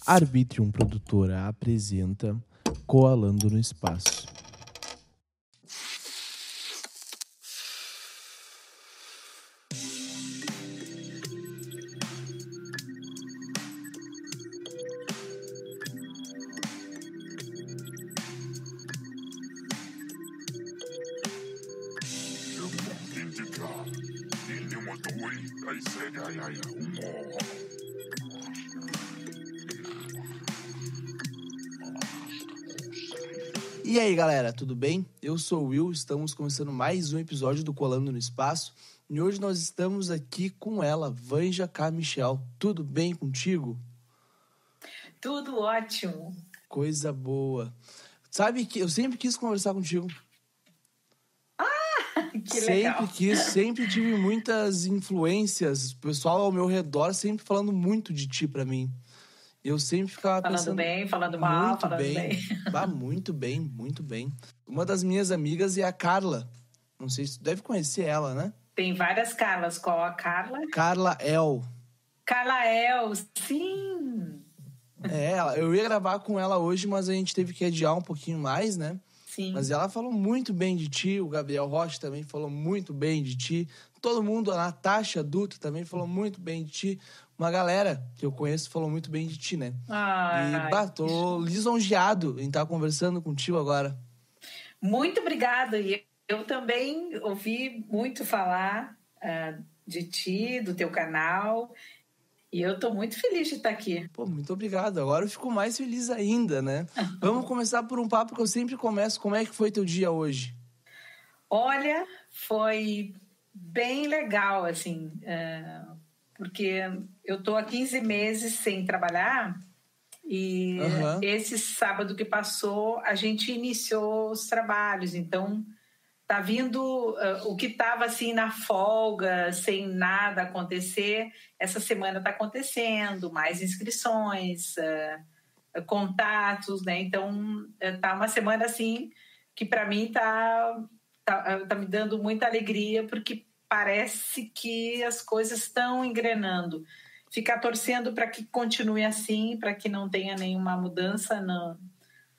Arbitrium Produtora apresenta Coalando no Espaço. E aí, galera, tudo bem? Eu sou o Will, estamos começando mais um episódio do Colando no Espaço e hoje nós estamos aqui com ela, Vanja K. Michel. Tudo bem contigo? Tudo ótimo. Coisa boa. Sabe que eu sempre quis conversar contigo. Que legal. Sempre tive muitas influências, o pessoal ao meu redor sempre falando muito de ti pra mim. Eu sempre ficava falando pensando... bem, falando mal, muito falando bem. Muito bem, muito bem. Uma das minhas amigas é a Carla. Não sei se tu deve conhecer ela, né? Tem várias Carlas. Qual a Carla? Carla El. Carla El, sim! Eu ia gravar com ela hoje, mas a gente teve que adiar um pouquinho mais, né? Sim. Mas ela falou muito bem de ti, o Gabriel Rocha também falou muito bem de ti. Todo mundo, a Natasha Dutra também falou muito bem de ti. Uma galera que eu conheço falou muito bem de ti, né? Tô lisonjeado em estar conversando contigo agora. Muito obrigada. E eu também ouvi muito falar de ti, do teu canal. E eu estou muito feliz de estar aqui. Pô, muito obrigado. Agora eu fico mais feliz ainda, né? Vamos começar por um papo que eu sempre começo. Como é que foi teu dia hoje? Olha, foi bem legal, assim, porque eu estou há 15 meses sem trabalhar e esse sábado que passou a gente iniciou os trabalhos, então tá vindo o que estava assim na folga, sem nada acontecer, essa semana está acontecendo, mais inscrições, contatos, né? Então tá uma semana assim que para mim tá me dando muita alegria, porque parece que as coisas estão engrenando. Ficar torcendo para que continue assim, para que não tenha nenhuma mudança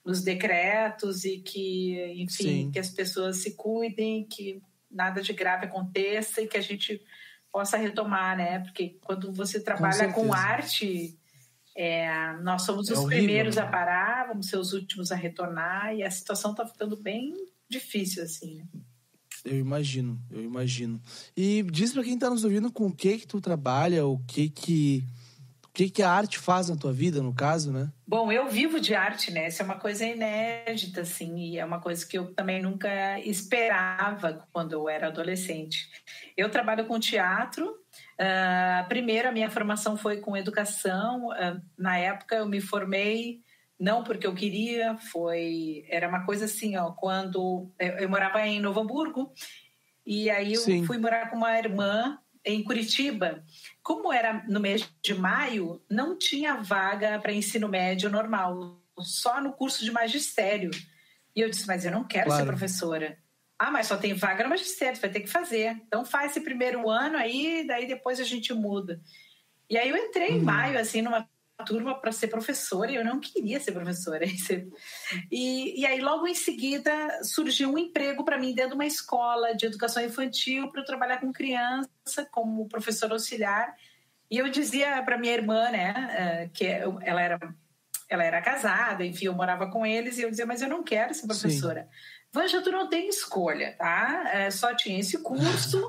nos decretos e que, enfim, que as pessoas se cuidem, que nada de grave aconteça e que a gente possa retomar, né? Porque quando você trabalha com arte, nós somos os primeiros a parar, vamos ser os últimos a retornar e a situação está ficando bem difícil, assim, né? Eu imagino. E diz pra quem tá nos ouvindo com o que tu trabalha, o que a arte faz na tua vida, no caso, né? Bom, eu vivo de arte, né? Isso é uma coisa inédita, assim, e é uma coisa que eu também nunca esperava quando eu era adolescente. Eu trabalho com teatro. Primeiro, a minha formação foi com educação. Na época, eu me formei... Não porque eu queria, era uma coisa assim, quando eu morava em Novo Hamburgo, e aí eu fui morar com uma irmã em Curitiba. Como era no mês de maio, não tinha vaga para ensino médio normal, só no curso de magistério. E eu disse, mas eu não quero ser professora. Mas só tem vaga no magistério, vai ter que fazer. Então faz esse primeiro ano aí, daí depois a gente muda. E aí eu entrei em maio, assim, numa turma para ser professora, e eu não queria ser professora. E aí, logo em seguida, surgiu um emprego para mim dentro de uma escola de educação infantil para eu trabalhar com criança como professora auxiliar. E eu dizia para minha irmã, né, que ela era casada, enfim, eu morava com eles, e eu dizia, mas eu não quero ser professora. Vanja, tu não tem escolha, tá? Só tinha esse curso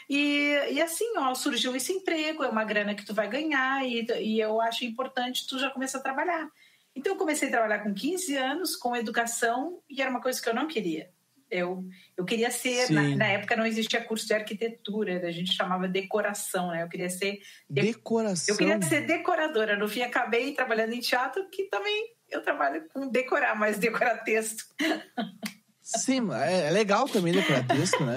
e assim, surgiu esse emprego, é uma grana que tu vai ganhar e eu acho importante tu já começar a trabalhar. Então, eu comecei a trabalhar com 15 anos, com educação, e era uma coisa que eu não queria. Eu queria ser... Na época não existia curso de arquitetura, a gente chamava decoração, né? Eu queria ser... Decoração? Eu queria ser decoradora. No fim, acabei trabalhando em teatro, que também eu trabalho com decorar, mas decorar texto. Sim, é legal também decorar texto, né?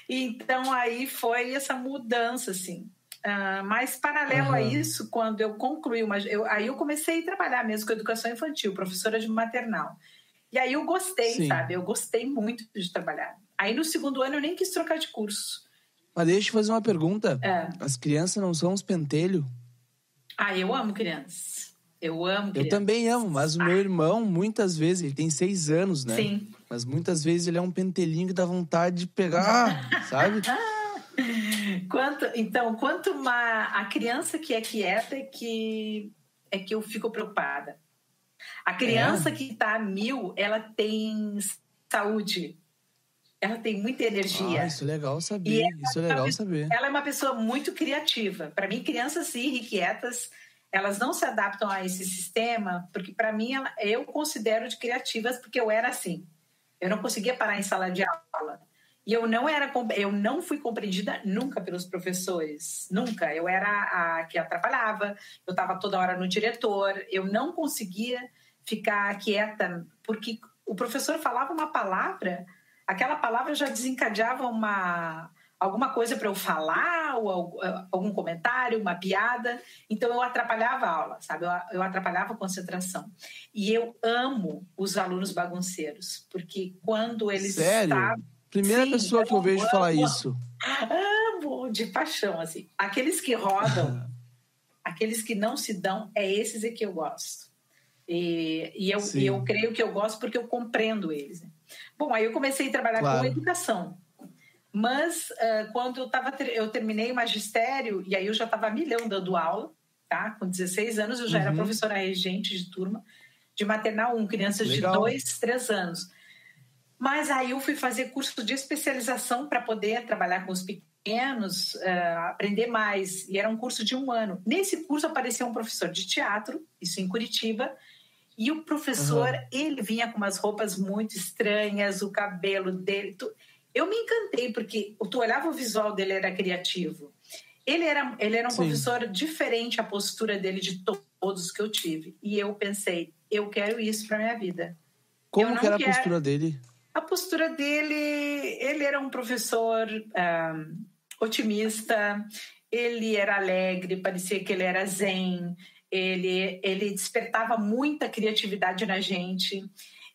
Então, aí foi essa mudança, assim. Mas, paralelo a isso, quando eu concluí aí eu comecei a trabalhar mesmo com educação infantil, professora de maternal. E aí eu gostei, sabe? Eu gostei muito de trabalhar. Aí, no segundo ano, eu nem quis trocar de curso. Mas deixa eu te fazer uma pergunta. As crianças não são uns pentelhos? Eu amo crianças. Eu amo crianças. Eu também amo, mas o meu irmão, muitas vezes, ele tem 6 anos, né? Sim. Mas muitas vezes ele é um pentelinho que dá vontade de pegar, sabe? Quanto a criança que é quieta é que eu fico preocupada. A criança que está a 1000, ela tem saúde. Ela tem muita energia. Isso é legal saber. Ela é uma pessoa muito criativa. Para mim, crianças irrequietas, elas não se adaptam a esse sistema, porque para mim, eu considero de criativas, porque eu era assim. Eu não conseguia parar em sala de aula. E eu não fui compreendida nunca pelos professores. Nunca. Eu era a que atrapalhava, eu estava toda hora no diretor, eu não conseguia ficar quieta, porque o professor falava uma palavra, aquela palavra já desencadeava alguma coisa para eu falar, ou algum comentário, uma piada. Então, eu atrapalhava a aula, sabe? Eu atrapalhava a concentração. E eu amo os alunos bagunceiros, porque quando eles Sério? Primeira pessoa que eu vejo falar isso. Amo, de paixão, assim. Aqueles que rodam, aqueles que não se dão, esses que eu gosto. E eu creio que eu gosto porque eu compreendo eles. Né? Bom, aí eu comecei a trabalhar com educação. Mas quando eu terminei o magistério, e aí eu já estava a milhão dando aula, tá? Com 16 anos eu já era professora regente de turma, de maternal 1, crianças de 2, 3 anos. Mas aí eu fui fazer curso de especialização para poder trabalhar com os pequenos, aprender mais. E era um curso de 1 ano. Nesse curso apareceu um professor de teatro, isso em Curitiba, e o professor, ele vinha com umas roupas muito estranhas, o cabelo dele... Eu me encantei, porque tu olhava o visual dele, era criativo. Ele era um professor diferente, a postura dele de todos que eu tive. E eu pensei, eu quero isso para minha vida. Como que era a postura dele? A postura dele, ele era um professor otimista, ele era alegre, parecia que ele era zen, ele despertava muita criatividade na gente.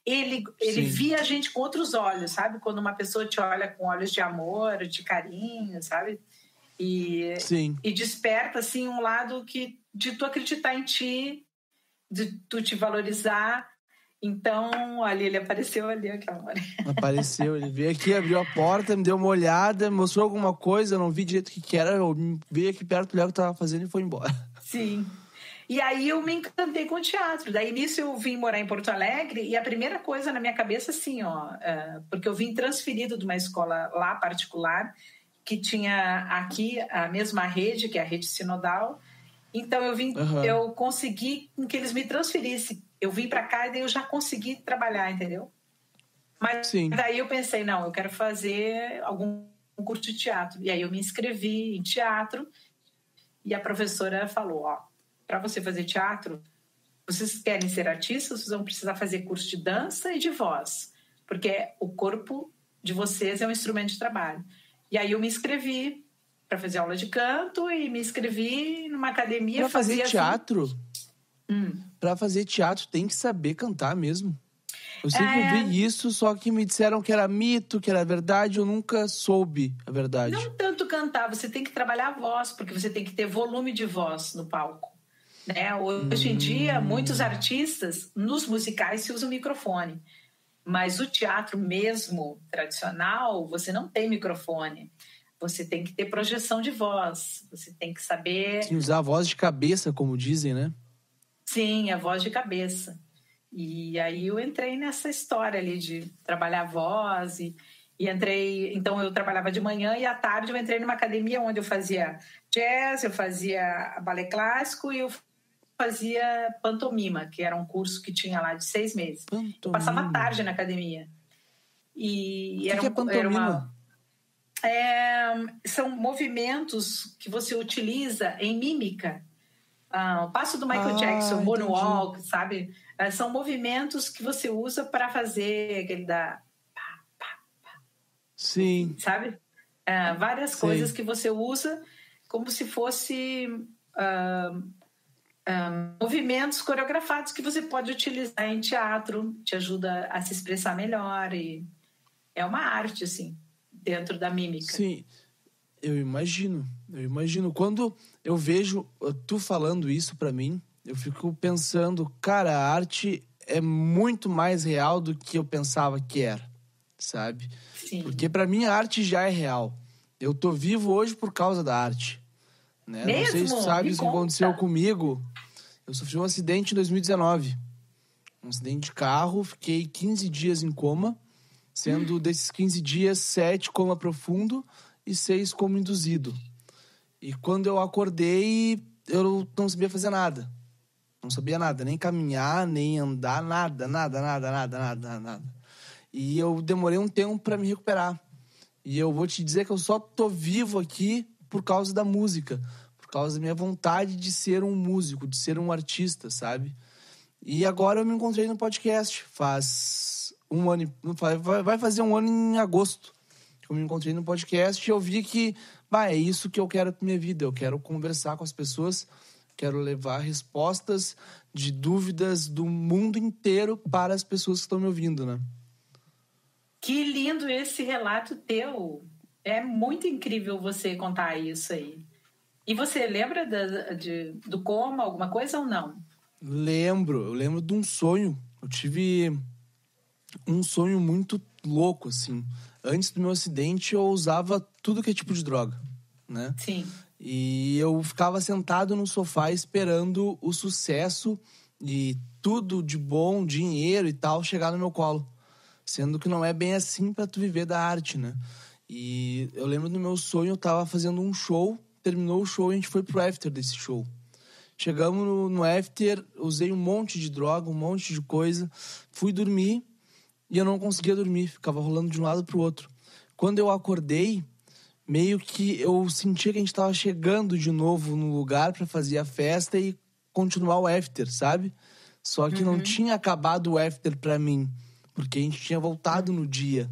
Ele via a gente com outros olhos, sabe? Quando uma pessoa te olha com olhos de amor, de carinho, sabe? E desperta, assim, um lado de tu acreditar em ti, de tu te valorizar. Então, ali, ele apareceu ali, aquela hora. Apareceu, ele veio aqui, abriu a porta, me deu uma olhada, mostrou alguma coisa, eu não vi direito o que era, eu veio aqui perto, olhei o que estava fazendo e foi embora. Sim. E aí eu me encantei com o teatro. Daí, nisso, eu vim morar em Porto Alegre e a primeira coisa na minha cabeça, assim, porque eu vim transferido de uma escola lá particular, que tinha aqui a mesma rede, que é a rede sinodal. Então, eu consegui que eles me transferissem. Eu vim para cá e daí eu já consegui trabalhar, entendeu? Mas daí eu pensei, não, eu quero fazer algum curso de teatro. E aí eu me inscrevi em teatro e a professora falou, para você fazer teatro, vocês querem ser artistas, vocês vão precisar fazer curso de dança e de voz, porque o corpo de vocês é um instrumento de trabalho. E aí eu me inscrevi para fazer aula de canto e me inscrevi numa academia. Para fazer teatro? Para fazer teatro tem que saber cantar mesmo. Eu sempre ouvi isso, só que me disseram que era mito, que era verdade, eu nunca soube a verdade. Não tanto cantar, você tem que trabalhar a voz, porque você tem que ter volume de voz no palco. Né? Hoje em dia, muitos artistas, nos musicais, se usam microfone. Mas o teatro mesmo, tradicional, você não tem microfone. Você tem que ter projeção de voz. Você tem que saber... Sim, usar a voz de cabeça, como dizem, né? Sim, a voz de cabeça. E aí eu entrei nessa história ali de trabalhar a voz e entrei... Então, eu trabalhava de manhã e à tarde eu entrei numa academia onde eu fazia jazz, eu fazia balé clássico e eu fazia pantomima, que era um curso que tinha lá de 6 meses. Pantomima. Eu passava a tarde na academia. E o que é pantomima? São movimentos que você utiliza em mímica. O passo do Michael Jackson, moonwalk, sabe? São movimentos que você usa para fazer aquele da... Sim. Sabe? Várias coisas que você usa como se fosse... movimentos coreografados que você pode utilizar em teatro, te ajuda a se expressar melhor e é uma arte, assim, dentro da mímica. Sim, eu imagino. Quando eu vejo tu falando isso pra mim, eu fico pensando, cara, a arte é muito mais real do que eu pensava que era, sabe? Sim. Porque pra mim a arte já é real. Eu tô vivo hoje por causa da arte, né? Mesmo? Não sei se tu sabe o que aconteceu comigo. Eu sofri um acidente em 2019. Um acidente de carro, fiquei 15 dias em coma, sendo desses 15 dias, 7 coma profundo e 6 coma induzido. E quando eu acordei, eu não sabia fazer nada. Não sabia nada, nem caminhar, nem andar, nada. E eu demorei um tempo pra me recuperar. E eu vou te dizer que eu só tô vivo aqui por causa da música. Por causa da minha vontade de ser um músico, de ser um artista, sabe? E agora eu me encontrei no podcast. Faz um ano... Vai fazer um ano em agosto. Eu me encontrei no podcast e eu vi que... é isso que eu quero pra minha vida. Eu quero conversar com as pessoas. Quero levar respostas de dúvidas do mundo inteiro para as pessoas que estão me ouvindo, né? Que lindo esse relato teu. É muito incrível você contar isso aí. E você lembra do coma, alguma coisa ou não? Eu lembro de um sonho. Eu tive um sonho muito louco, assim. Antes do meu acidente, eu usava tudo que é tipo de droga, né? Sim. E eu ficava sentado no sofá esperando o sucesso e tudo de bom, dinheiro e tal, chegar no meu colo. Sendo que não é bem assim pra tu viver da arte, né? E eu lembro do meu sonho, eu tava fazendo um show, terminou o show e a gente foi pro after desse show. Chegamos no after, usei um monte de droga, um monte de coisa, fui dormir e eu não conseguia dormir, ficava rolando de um lado pro outro. Quando eu acordei, meio que eu sentia que a gente tava chegando de novo no lugar pra fazer a festa e continuar o after, sabe? Só que não tinha acabado o after pra mim, porque a gente tinha voltado no dia.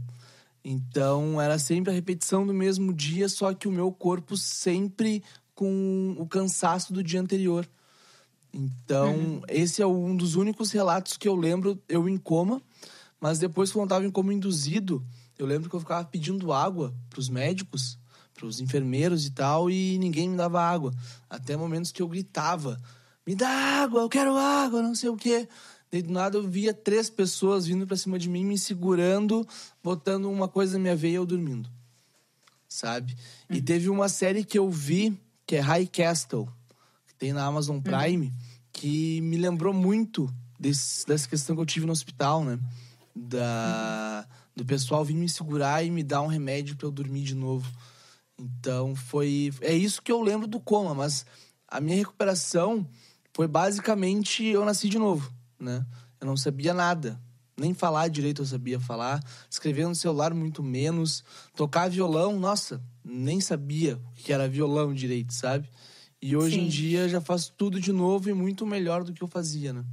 Então, era sempre a repetição do mesmo dia, só que o meu corpo sempre com o cansaço do dia anterior. Então, esse é um dos únicos relatos que eu lembro, eu em coma. Mas depois, quando eu tava em coma induzido, eu lembro que eu ficava pedindo água pros médicos, pros enfermeiros e tal, e ninguém me dava água. Até momentos que eu gritava, me dá água, eu quero água, não sei o quê. Daí, do nada, eu via 3 pessoas vindo pra cima de mim, me segurando, botando uma coisa na minha veia e eu dormindo. Sabe? E teve uma série que eu vi, que é High Castle, que tem na Amazon Prime, que me lembrou muito dessa questão que eu tive no hospital, né? Do pessoal vir me segurar e me dar um remédio pra eu dormir de novo. Então, é isso que eu lembro do coma, mas a minha recuperação foi basicamente eu nasci de novo, né? Eu não sabia nada. Nem falar direito eu sabia falar. Escrever no celular muito menos. Tocar violão, nossa, nem sabia o que era violão direito, sabe? E hoje em dia já faço tudo de novo e muito melhor do que eu fazia, né?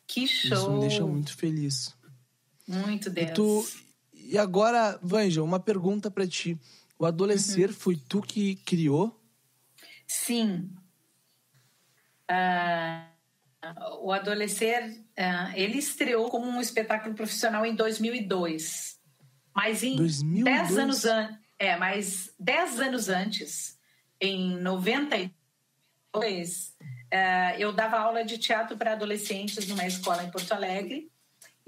Que show! Isso me deixa muito feliz. Muito Deus. E agora, Vanja, uma pergunta pra ti. O Adolescer foi tu que criou? Sim. O Adolescer, ele estreou como um espetáculo profissional em 2002. Mas em 2002? 10 anos mas 10 anos antes, em 92, eu dava aula de teatro para adolescentes numa escola em Porto Alegre.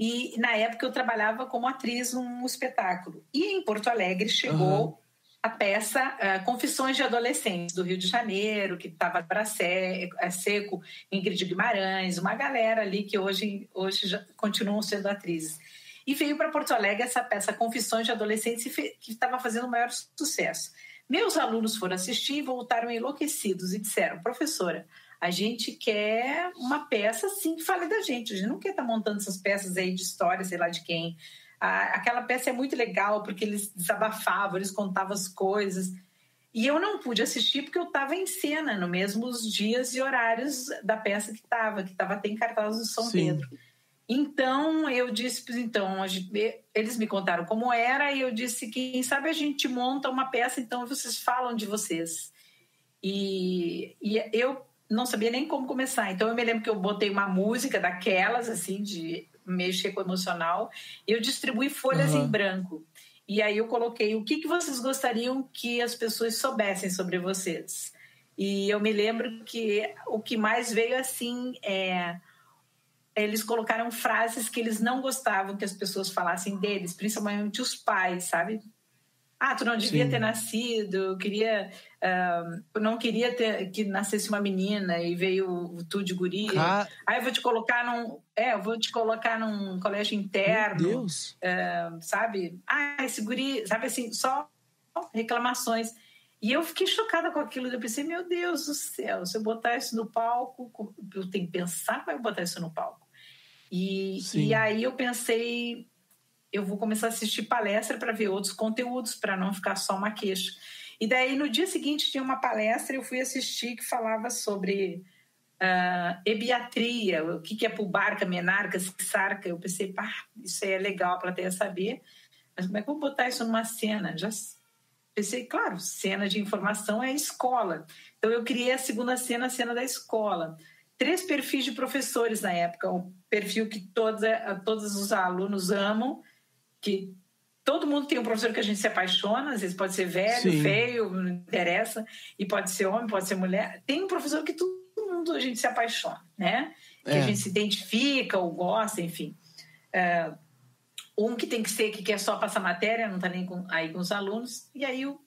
E, na época, eu trabalhava como atriz num espetáculo. E em Porto Alegre chegou a peça Confissões de Adolescentes, do Rio de Janeiro, que estava para Seco, Ingrid Guimarães, uma galera ali que hoje já continuam sendo atrizes. E veio para Porto Alegre essa peça Confissões de Adolescentes, que estava fazendo o maior sucesso. Meus alunos foram assistir e voltaram enlouquecidos e disseram, professora, a gente quer uma peça assim que fale da gente. A gente não quer estar montando essas peças aí de história, sei lá de quem. Aquela peça é muito legal porque eles desabafavam, eles contavam as coisas. E eu não pude assistir porque eu estava em cena, nos mesmos dias e horários da peça que estava até em cartaz do São Pedro. Então, eu disse, eles me contaram como era e eu disse, quem sabe a gente monta uma peça, então vocês falam de vocês. E eu não sabia nem como começar. Então, eu me lembro que eu botei uma música daquelas, assim, de mexer com o emocional. Eu distribuí folhas em branco. E aí eu coloquei o que vocês gostariam que as pessoas soubessem sobre vocês. E eu me lembro que o que mais veio assim eles colocaram frases que eles não gostavam que as pessoas falassem deles, principalmente os pais, sabe? Tu não devia ter nascido, não queria que nascesse uma menina e veio tu de guria. Aí eu vou te colocar num colégio interno. Meu Deus. Sabe? Esse guri, sabe assim, só reclamações. E eu fiquei chocada com aquilo. Eu pensei, meu Deus do céu, se eu botar isso no palco, eu tenho que pensar como eu botar isso no palco. E aí eu pensei, eu vou começar a assistir palestra para ver outros conteúdos, para não ficar só uma queixa. E daí, no dia seguinte, tinha uma palestra, eu fui assistir, que falava sobre ebiatria, o que é pubarca, menarca, sarca. Eu pensei, isso aí é legal, a plateia saber, mas como é que eu vou botar isso numa cena? Já pensei, claro, cena de informação é a escola. Então, eu criei a segunda cena, a cena da escola. 3 perfis de professores na época, um perfil que todos os alunos amam, que todo mundo tem um professor que a gente se apaixona, às vezes pode ser velho, feio, não interessa, e pode ser homem, pode ser mulher. Tem um professor que todo mundo a gente se apaixona, né? Que a gente se identifica ou gosta, enfim. Um que tem que ser que quer só passar matéria, não está nem aí com os alunos. E aí eu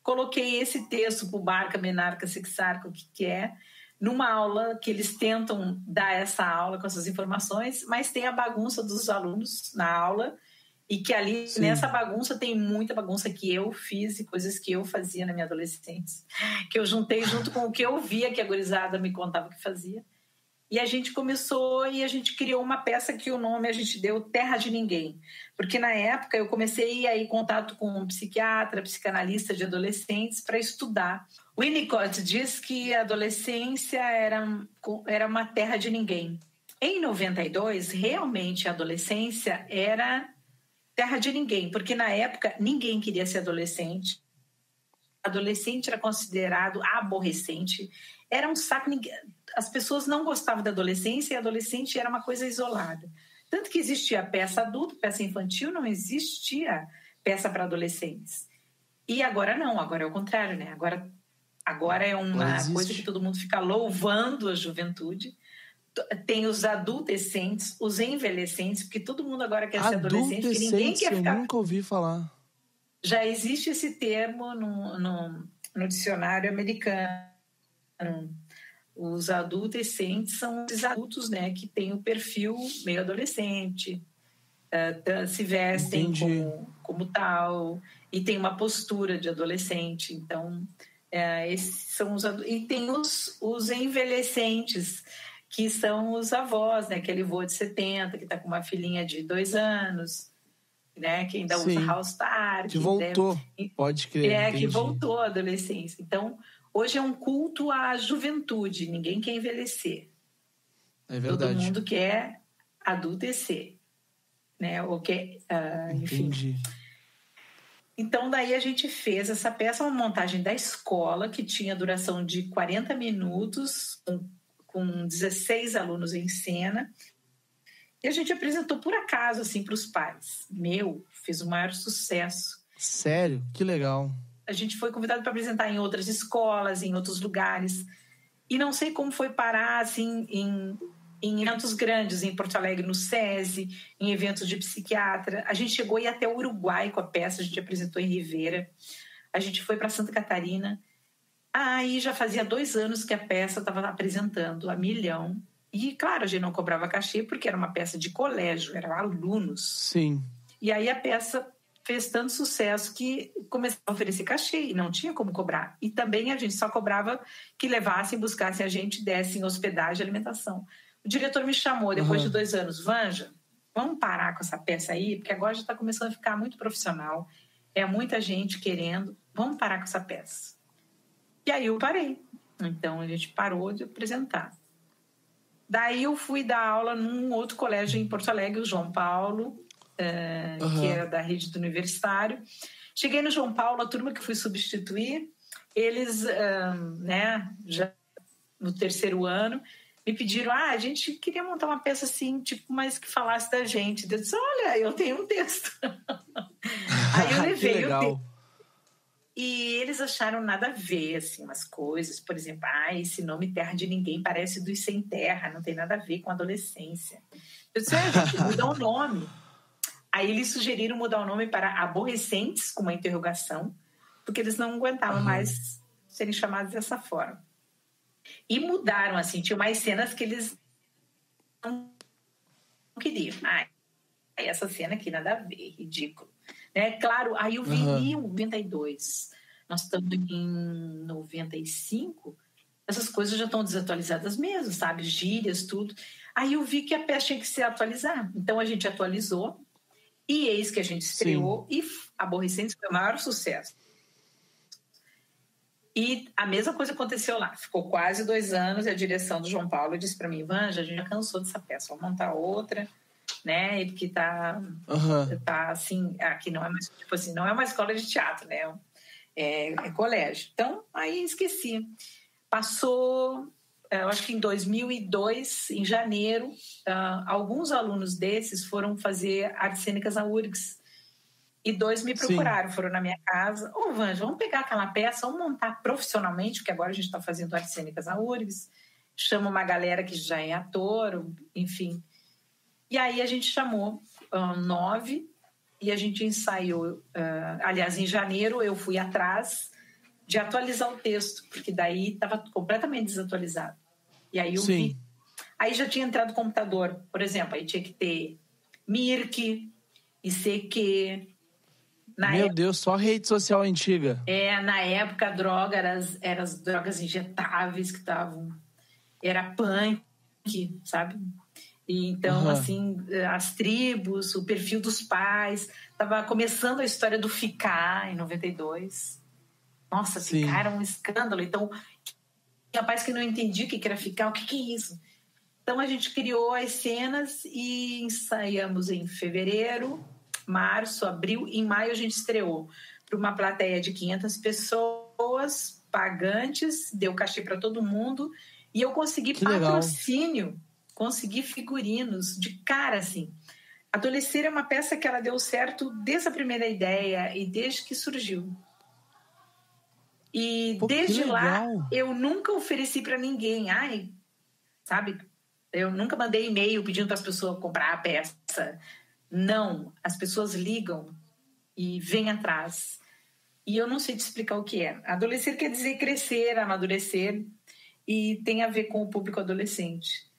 coloquei esse texto, pubarca, menarca, sexarca, o que é, numa aula que eles tentam dar essa aula com essas informações, mas tem a bagunça dos alunos na aula, e que ali, nessa bagunça, tem muita bagunça que eu fiz e coisas que eu fazia na minha adolescência, que eu juntei junto com o que eu via que a gurizada me contava que fazia. E a gente começou e a gente criou uma peça que o nome a gente deu Terra de Ninguém. Porque na época eu comecei a ir em contato com um psiquiatra, psicanalista de adolescentes para estudar. Winnicott diz que a adolescência era uma terra de ninguém. Em 92, realmente a adolescência era terra de ninguém, porque na época ninguém queria ser adolescente. Adolescente era considerado aborrecente, era um saco. As pessoas não gostavam da adolescência e a adolescente era uma coisa isolada. Tanto que existia peça adulta, peça infantil, não existia peça para adolescentes. E agora não, agora é o contrário, né? Agora é uma coisa que todo mundo fica louvando a juventude. Tem os adolescentes, os envelhecentes, porque todo mundo agora quer ser adolescente, porque ninguém quer ficar... Eu nunca ouvi falar. Já existe esse termo no dicionário americano. Os adolescentes são os adultos, né, que têm o perfil meio adolescente, se vestem como tal, e tem uma postura de adolescente. Então, esses são os adultos. E tem os envelhecentes, que são os avós, né? Aquele vô de 70, que está com uma filhinha de 2 anos, né? Que ainda usa All-Star. Que voltou, pode crer. Que voltou à adolescência. Então, hoje é um culto à juventude. Ninguém quer envelhecer. É verdade. Todo mundo quer adultecer, né? Ou quer, enfim. Entendi. Então, daí a gente fez essa peça, uma montagem da escola, que tinha duração de 40 minutos, com 16 alunos em cena. E a gente apresentou por acaso, assim, para os pais. Fez o maior sucesso. Sério? Que legal. A gente foi convidado para apresentar em outras escolas, em outros lugares. E não sei como foi parar, assim, em eventos grandes, em Porto Alegre, no SESI, em eventos de psiquiatra. A gente chegou a ir até o Uruguai com a peça, a gente apresentou em Rivera. A gente foi para Santa Catarina. Aí já fazia 2 anos que a peça estava apresentando a 1 milhão. E, claro, a gente não cobrava cachê porque era uma peça de colégio, eram alunos. Sim. E aí a peça fez tanto sucesso que começou a oferecer cachê e não tinha como cobrar. E também a gente só cobrava que levassem, buscassem a gente, dessem hospedagem e alimentação. O diretor me chamou depois de 2 anos. Vanja, vamos parar com essa peça aí, porque agora já está começando a ficar muito profissional. É muita gente querendo. Vamos parar com essa peça. E aí eu parei. Então, a gente parou de apresentar. Daí eu fui dar aula num outro colégio em Porto Alegre, o João Paulo, que era da rede do universitário. Cheguei no João Paulo, a turma que fui substituir, eles, já no 3º ano, me pediram, a gente queria montar uma peça assim, tipo, mas que falasse da gente. Eu disse, olha, eu tenho um texto. Aí eu levei o texto. E eles acharam nada a ver, assim, umas coisas. Por exemplo, esse nome Terra de Ninguém parece dos Sem Terra, não tem nada a ver com adolescência. Eu disse, gente, muda o nome. Aí eles sugeriram mudar o nome para Aborrecentes, com uma interrogação, porque eles não aguentavam mais serem chamados dessa forma. E mudaram, assim, tinha mais cenas que eles não queriam. Essa cena aqui nada a ver, ridículo. Claro, aí eu vi em 92. Nós estamos em 95, essas coisas já estão desatualizadas mesmo, sabe? Gírias, tudo. Aí eu vi que a peça tinha que se atualizar. Então a gente atualizou, e eis que a gente estreou, e Aborrecentes foi o maior sucesso. E a mesma coisa aconteceu lá. Ficou quase 2 anos, e a direção do João Paulo disse para mim, Vanja, a gente já cansou dessa peça, vamos montar outra, né? E porque tá assim, aqui não é mais, tipo assim, não é uma escola de teatro, né? É colégio. Então, aí esqueci. Passou, eu acho que em 2002, em janeiro, alguns alunos desses foram fazer artes cênicas na URGS. E 2 me procuraram, foram na minha casa. Vanja, vamos pegar aquela peça, vamos montar profissionalmente, porque agora a gente está fazendo artes cênicas na URGS. Chama uma galera que já é ator, enfim. E aí a gente chamou 9 e a gente ensaiou. Aliás, em janeiro eu fui atrás de atualizar o texto, porque daí estava completamente desatualizado. E aí eu vi. Aí já tinha entrado o computador, por exemplo, aí tinha que ter Mirk, ICQ. Meu Deus, só rede social antiga. Na época a droga eram as drogas injetáveis que estavam. Era punk, sabe? E então, assim, as tribos, o perfil dos pais. Estava começando a história do Ficar, em 92. Nossa, Ficar era um escândalo. Então, tinha pais que não entendiam o que era Ficar, o que é isso? Então, a gente criou as cenas e ensaiamos em fevereiro, março, abril. Em maio, a gente estreou para uma plateia de 500 pessoas, pagantes, deu cachê para todo mundo. E eu consegui patrocínio, consegui figurinos de cara, assim. Adolescer é uma peça que ela deu certo desde a primeira ideia e desde que surgiu. E desde lá, eu nunca ofereci para ninguém. Sabe? Eu nunca mandei e-mail pedindo para as pessoas comprar a peça. Não. As pessoas ligam e vêm atrás. E eu não sei te explicar o que é. Adolescer quer dizer crescer, amadurecer. E tem a ver com o público adolescente.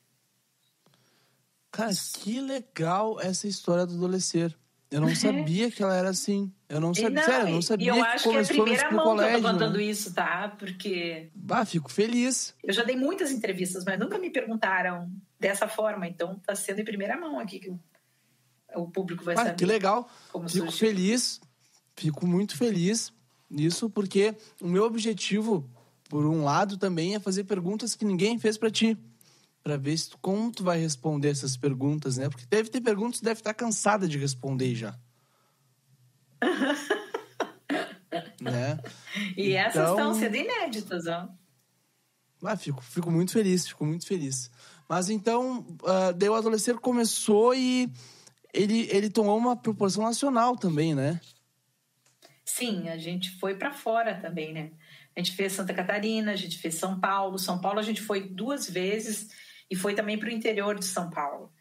Cara, que legal essa história do Adolescer. Eu não sabia que ela era assim. Eu não sabia, sério, eu não sabia que começou no colégio. E eu acho que é a primeira mão que eu tô contando isso, tá? Porque... fico feliz. Eu já dei muitas entrevistas, mas nunca me perguntaram dessa forma. Então, tá sendo em primeira mão aqui que o público vai saber. Que legal. Fico feliz. Fico muito feliz nisso, porque o meu objetivo, por um lado, também é fazer perguntas que ninguém fez pra ti. Pra ver como tu vai responder essas perguntas, né? Porque deve ter perguntas que deve estar cansada de responder já. Né? E essas estão sendo inéditas, ó. Fico muito feliz, Mas então, daí o Adolescer começou e ele tomou uma proporção nacional também, né? Sim, a gente foi pra fora também, né? A gente fez Santa Catarina, a gente fez São Paulo. São Paulo a gente foi 2 vezes e foi também para o interior de São Paulo.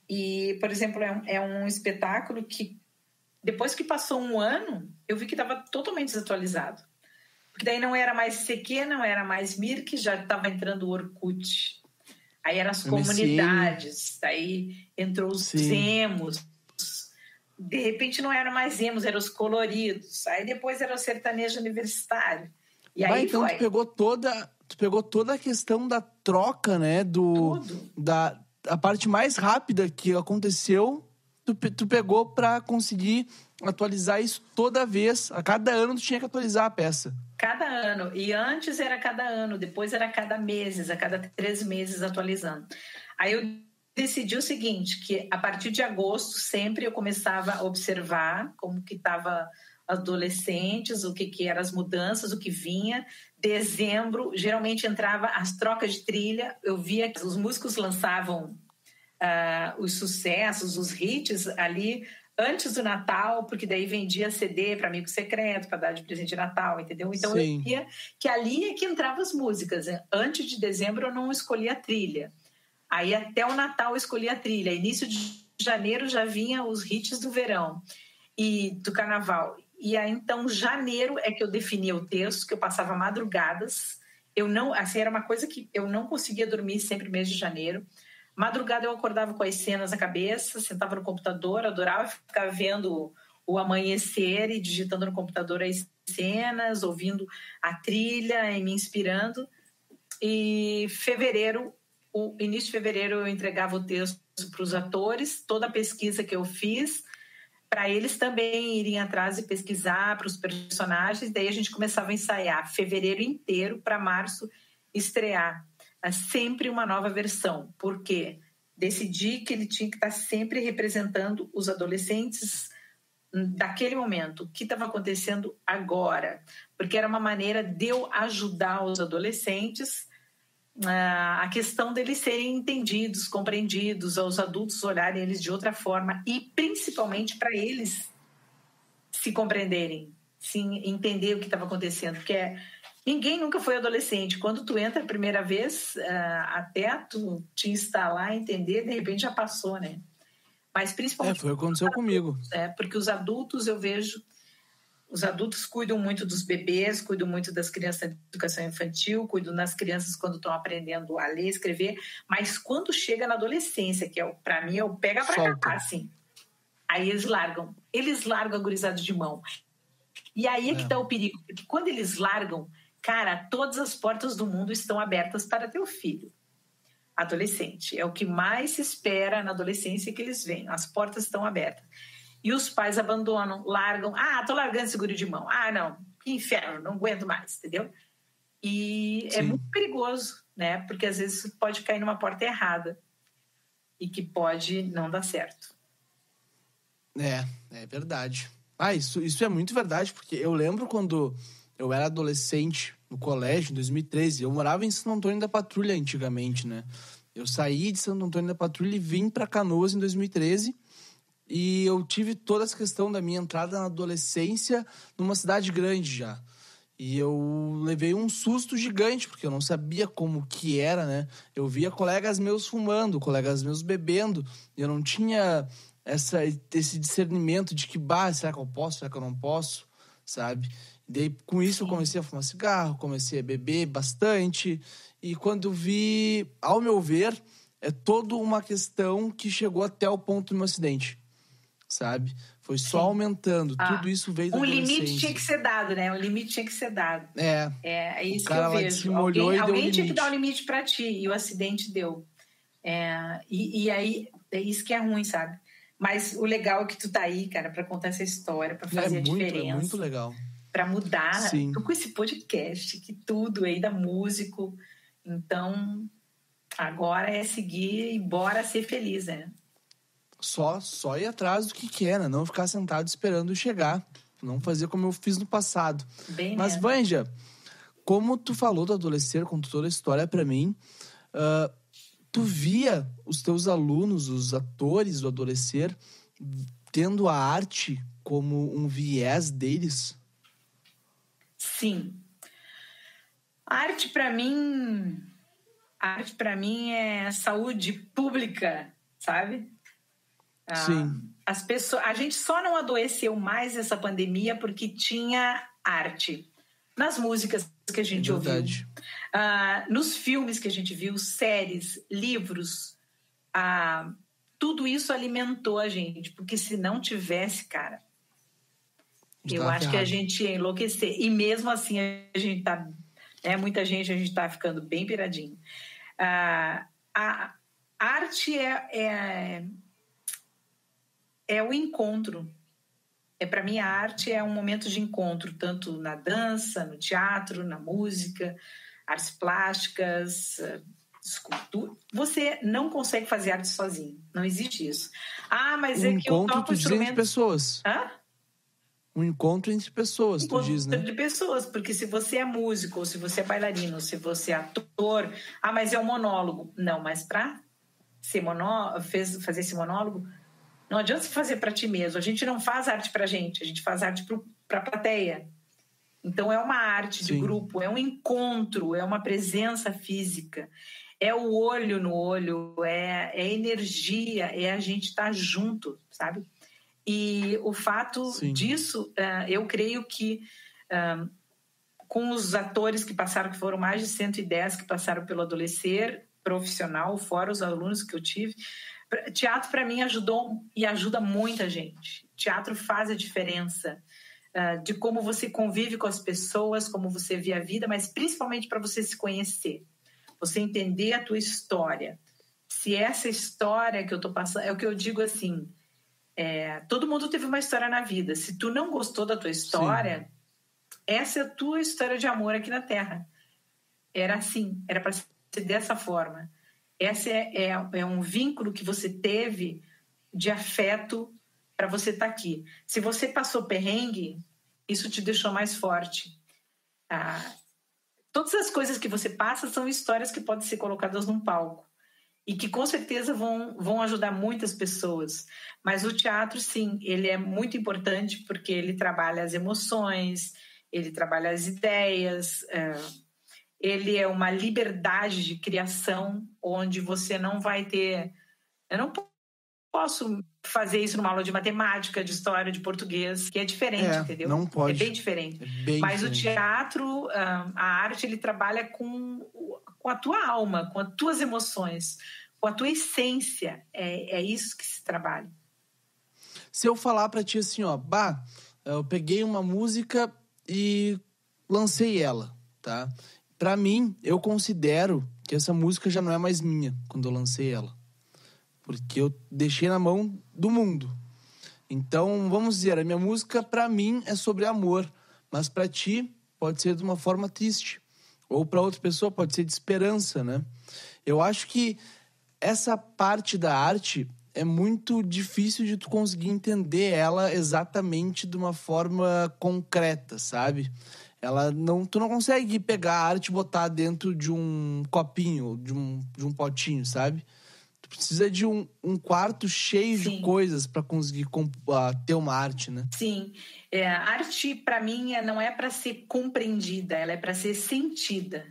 E, por exemplo, é um espetáculo que, depois que passou 1 ano, eu vi que estava totalmente desatualizado. Porque daí não era mais CQ, não era mais Mirk, já estava entrando o Orkut. Aí eram as comunidades, aí entrou os emos. De repente não eram mais emos, eram os coloridos. Aí depois era o sertanejo universitário. E aí então foi. Tu pegou toda a questão da troca, né? A parte mais rápida que aconteceu, tu pegou pra conseguir atualizar isso toda vez. A cada ano tu tinha que atualizar a peça. Cada ano. E antes era cada ano, depois era cada meses, a cada 3 meses atualizando. Aí eu decidi o seguinte, que a partir de agosto sempre eu começava a observar como que estava adolescentes, o que eram as mudanças, o que vinha. Dezembro, geralmente entrava as trocas de trilha. Eu via que os músicos lançavam os sucessos, os hits ali antes do Natal, porque daí vendia CD para amigo secreto, para dar de presente de Natal, entendeu? Então eu via que ali é que entravam as músicas. Antes de dezembro eu não escolhia a trilha. Aí até o Natal eu escolhia a trilha. Início de janeiro já vinha os hits do verão e do carnaval. E aí então janeiro é que eu definia o texto, que eu passava madrugadas. Eu não, assim, era uma coisa que eu não conseguia dormir sempre mês de janeiro. Madrugada eu acordava com as cenas na cabeça, sentava no computador, adorava ficar vendo o amanhecer e digitando no computador as cenas, ouvindo a trilha e me inspirando. E fevereiro, o início de fevereiro, eu entregava o texto para os atores, toda a pesquisa que eu fiz, para eles também irem atrás e pesquisar para os personagens. Daí a gente começava a ensaiar fevereiro inteiro para março estrear. Sempre uma nova versão, porque decidi que ele tinha que estar sempre representando os adolescentes daquele momento, o que estava acontecendo agora, porque era uma maneira de eu ajudar os adolescentes a questão deles serem entendidos, compreendidos, aos adultos olharem eles de outra forma e principalmente para eles se compreenderem, se entender o que estava acontecendo, porque ninguém nunca foi adolescente. Quando tu entra a primeira vez, até tu te instalar, entender, de repente já passou, né? Mas principalmente... foi o que aconteceu comigo. Porque os adultos, eu vejo... Os adultos cuidam muito dos bebês, cuidam muito das crianças da educação infantil, cuidam das crianças quando estão aprendendo a ler, escrever. Mas quando chega na adolescência, que para mim é o pega pra cá, assim. Aí eles largam a gurizada de mão. E aí é que está o perigo. Porque quando eles largam, cara, todas as portas do mundo estão abertas para teu filho. Adolescente. É o que mais se espera na adolescência que eles veem. As portas estão abertas. E os pais abandonam, largam. Tô largando esse guri de mão. Não, que inferno, não aguento mais, entendeu? E é muito perigoso, né? Porque às vezes pode cair numa porta errada e que pode não dar certo. É verdade. Isso é muito verdade, porque eu lembro quando eu era adolescente no colégio, em 2013, eu morava em Santo Antônio da Patrulha antigamente, né? Eu saí de Santo Antônio da Patrulha e vim para Canoas em 2013. E eu tive toda essa questão da minha entrada na adolescência numa cidade grande já. E eu levei um susto gigante, porque eu não sabia como que era, né? Eu via colegas meus fumando, colegas meus bebendo. E eu não tinha esse discernimento de que, será que eu posso, será que eu não posso, sabe? E daí, com isso, eu comecei a fumar cigarro, comecei a beber bastante. E quando eu vi, ao meu ver, é toda uma questão que chegou até o ponto do meu acidente. Sabe? Foi só aumentando. Tudo isso veio da adolescência. Limite tinha que ser dado, né? O limite tinha que ser dado. É isso que eu vejo. Se molhou alguém tinha que dar o limite para ti e o acidente deu. E aí, é isso que é ruim, sabe? Mas o legal é que tu tá aí, cara, para contar essa história, para fazer a diferença. É muito legal. Para mudar. Tô com esse podcast, que tudo aí da músico. Então, agora é seguir e bora ser feliz, né? Só ir atrás do que quer, né? Não ficar sentado esperando chegar. Não fazer como eu fiz no passado. Mas, Vanja, como tu falou do adolescer, contou toda a história pra mim, tu via os teus alunos, os atores do adolescer, tendo a arte como um viés deles? Sim. A arte pra mim é saúde pública, sabe? Sim. As pessoas, a gente só não adoeceu mais nessa pandemia porque tinha arte. Nas músicas que a gente ouviu, nos filmes que a gente viu, séries, livros, tudo isso alimentou a gente, porque se não tivesse, cara, eu acho que a gente ia enlouquecer. E mesmo assim a gente tá, muita gente, a gente tá ficando bem piradinho. A arte é o encontro. Para mim, a arte é um momento de encontro, tanto na dança, no teatro, na música, artes plásticas, escultura. Você não consegue fazer arte sozinho. Não existe isso. Mas é que eu toco instrumentos... entre pessoas. Um encontro entre pessoas, tu diz, né? Entre pessoas, porque se você é músico, ou se você é bailarino, ou se você é ator... mas é um monólogo. Não, mas para fazer esse monólogo... Não adianta você fazer para ti mesmo. A gente não faz arte para a gente faz arte para a plateia. Então, é uma arte de grupo, é um encontro, é uma presença física, é o olho no olho, é energia, é a gente estar junto, sabe? E o fato disso, eu creio que com os atores que passaram, que foram mais de 110 que passaram pelo Adolescer profissional, fora os alunos que eu tive, teatro para mim ajudou e ajuda muita gente. Teatro faz a diferença. De como você convive com as pessoas, como você vê a vida, mas principalmente para você se conhecer, você entender a tua história. Se essa história que eu estou passando, é o que eu digo assim, todo mundo teve uma história na vida. Se tu não gostou da tua história, essa é a tua história de amor aqui na Terra. Era assim, era para ser dessa forma. Esse é um vínculo que você teve de afeto para você estar aqui. Se você passou perrengue, isso te deixou mais forte. Todas as coisas que você passa são histórias que podem ser colocadas num palco e que com certeza vão ajudar muitas pessoas. Mas o teatro, sim, ele é muito importante porque ele trabalha as emoções, ele trabalha as ideias, ele é uma liberdade de criação onde você não vai ter... Eu não posso fazer isso numa aula de matemática, de história, de português, que é diferente, entendeu? Não pode. É bem diferente. Mas o teatro, a arte, ele trabalha com a tua alma, com as tuas emoções, com a tua essência. É isso que se trabalha. Se eu falar pra ti assim, eu peguei uma música e lancei ela, tá? Pra mim, eu considero que essa música já não é mais minha quando eu lancei ela. Porque eu deixei na mão do mundo. Então, vamos dizer, a minha música, pra mim, é sobre amor. Mas pra ti, pode ser de uma forma triste. Ou pra outra pessoa, pode ser de esperança, né? Eu acho que essa parte da arte é muito difícil de tu conseguir entender ela exatamente de uma forma concreta, sabe? Tu não consegue pegar a arte e botar dentro de um copinho, de um potinho, sabe? Precisa de um quarto cheio de coisas para conseguir ter uma arte, né? Sim. A arte, para mim, não é para ser compreendida, ela é para ser sentida.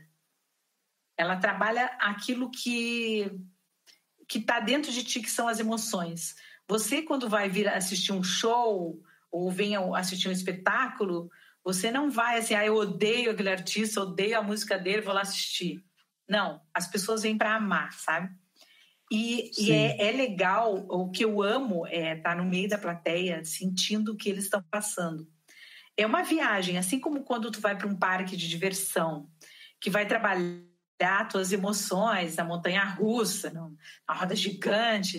Ela trabalha aquilo que está dentro de ti, que são as emoções. Você, quando vai vir assistir um show ou vem assistir um espetáculo, você não vai assim, eu odeio aquele artista, odeio a música dele, vou lá assistir. Não, as pessoas vêm para amar, sabe? E é legal, o que eu amo é estar no meio da plateia, sentindo o que eles estão passando. É uma viagem, assim como quando tu vai para um parque de diversão, que vai trabalhar tuas emoções, na montanha-russa, na roda gigante,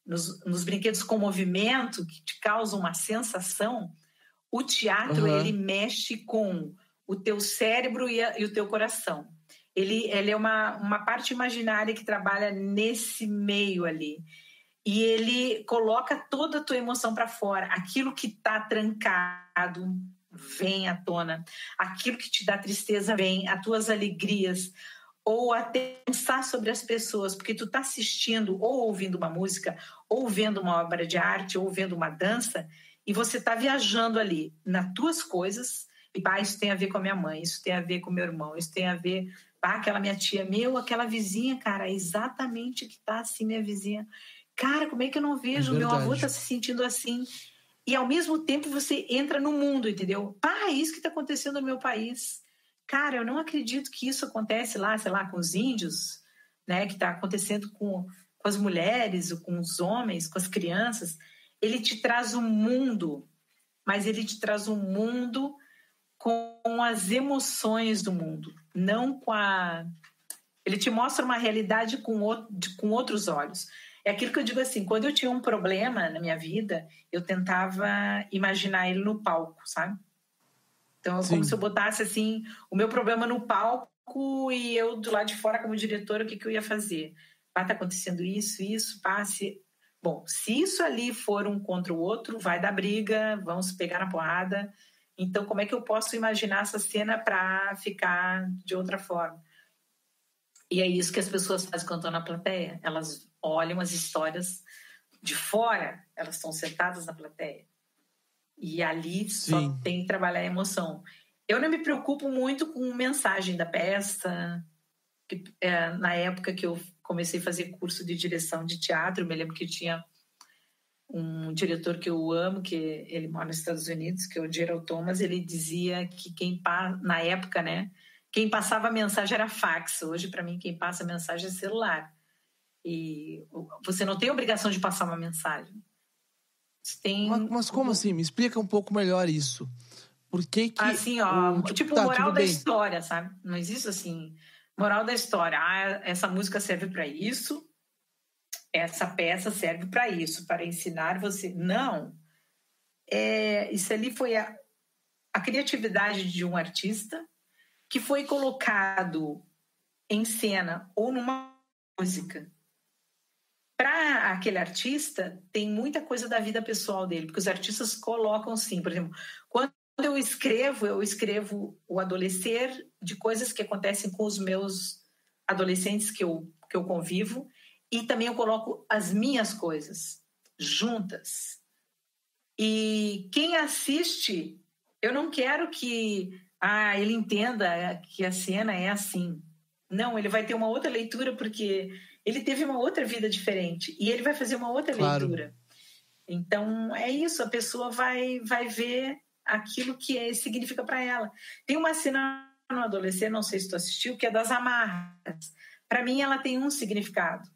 nos brinquedos com movimento, que te causam uma sensação. O teatro, ele mexe com o teu cérebro e o teu coração. Ele é uma parte imaginária que trabalha nesse meio ali. E ele coloca toda a tua emoção para fora. Aquilo que está trancado vem à tona. Aquilo que te dá tristeza vem. As tuas alegrias. Ou até pensar sobre as pessoas. Porque tu está assistindo ou ouvindo uma música, ou vendo uma obra de arte, ou vendo uma dança, e você está viajando ali nas tuas coisas. E isso tem a ver com a minha mãe, isso tem a ver com o meu irmão, isso tem a ver... aquela minha tia, aquela vizinha, cara, é exatamente que tá assim, minha vizinha. Cara, como é que eu não vejo? Meu avô tá se sentindo assim. E ao mesmo tempo você entra no mundo, entendeu? É isso que tá acontecendo no meu país. Cara, eu não acredito que isso acontece lá, sei lá, com os índios, né? Que tá acontecendo com as mulheres, com os homens, com as crianças. Ele te traz um mundo, mas ele te traz um mundo com as emoções do mundo, não com a... Ele te mostra uma realidade com outros olhos. É aquilo que eu digo assim, quando eu tinha um problema na minha vida, eu tentava imaginar ele no palco, sabe? Então, é como se eu botasse assim, o meu problema no palco e eu do lado de fora como diretora, o que eu ia fazer? Tá acontecendo isso, passe... Bom, se isso ali for um contra o outro, vai dar briga, vão se pegar na porrada... Então, como é que eu posso imaginar essa cena para ficar de outra forma? E é isso que as pessoas fazem quando estão na plateia. Elas olham as histórias de fora, elas estão sentadas na plateia. E ali só tem que trabalhar a emoção. Eu não me preocupo muito com mensagem da peça. Na época que eu comecei a fazer curso de direção de teatro, eu me lembro que tinha um diretor que eu amo, que ele mora nos Estados Unidos, que é o Gerald Thomas. Ele dizia que na época, né, quem passava a mensagem era fax. Hoje, para mim, quem passa a mensagem é celular. E você não tem a obrigação de passar uma mensagem. Mas como assim? Me explica um pouco melhor isso. Por que assim, ó, tipo moral da história, sabe? Não existe assim, moral da história. Essa música serve para isso, essa peça serve para isso, para ensinar você. Não. Isso ali foi a criatividade de um artista que foi colocado em cena ou numa música. Para aquele artista, tem muita coisa da vida pessoal dele, porque os artistas colocam, sim. Por exemplo, quando eu escrevo o adolescer de coisas que acontecem com os meus adolescentes que eu convivo, e também eu coloco as minhas coisas juntas. E quem assiste, eu não quero que ele entenda que a cena é assim. Não, ele vai ter uma outra leitura porque ele teve uma outra vida diferente e ele vai fazer uma outra leitura. Então, é isso, a pessoa vai ver aquilo que significa para ela. Tem uma cena no Adolescer, não sei se tu assistiu, que é das amarras. Para mim, ela tem um significado.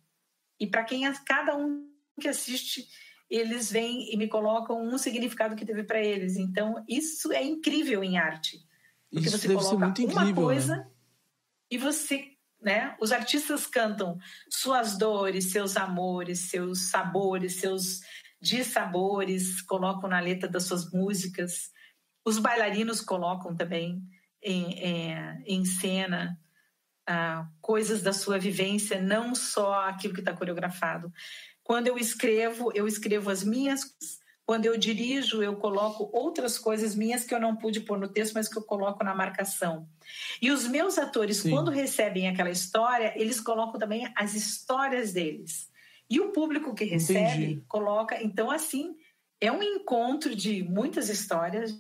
E para cada um que assiste, eles vêm e me colocam um significado que teve para eles. Então, isso é incrível em arte. Porque isso você deve coloca ser muito incrível, uma coisa, né? E você, né? Os artistas cantam suas dores, seus amores, seus sabores, seus dissabores, colocam na letra das suas músicas. Os bailarinos colocam também em cena coisas da sua vivência, não só aquilo que está coreografado. Quando eu escrevo as minhas coisas. Quando eu dirijo, eu coloco outras coisas minhas que eu não pude pôr no texto, mas que eu coloco na marcação. E os meus atores, quando recebem aquela história, eles colocam também as histórias deles. E o público que recebe, coloca... Então, assim, é um encontro de muitas histórias,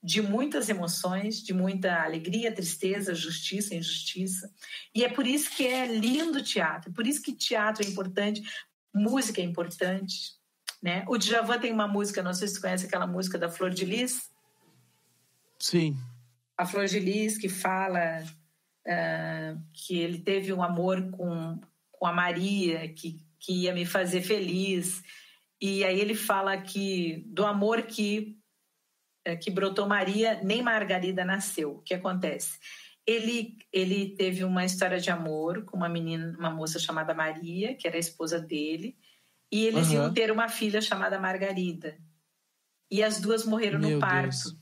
de muitas emoções, de muita alegria, tristeza, justiça, injustiça. E é por isso que é lindo o teatro, por isso que teatro é importante, música é importante. Né? O Djavan tem uma música, não sei se você conhece aquela música da Flor de Lis. Sim. A Flor de Lis que fala que ele teve um amor com a Maria, que ia me fazer feliz. E aí ele fala que do amor que brotou Maria, nem Margarida nasceu. O que acontece? Ele teve uma história de amor com uma moça chamada Maria, que era a esposa dele. E eles iam ter uma filha chamada Margarida. E as duas morreram no parto. Deus.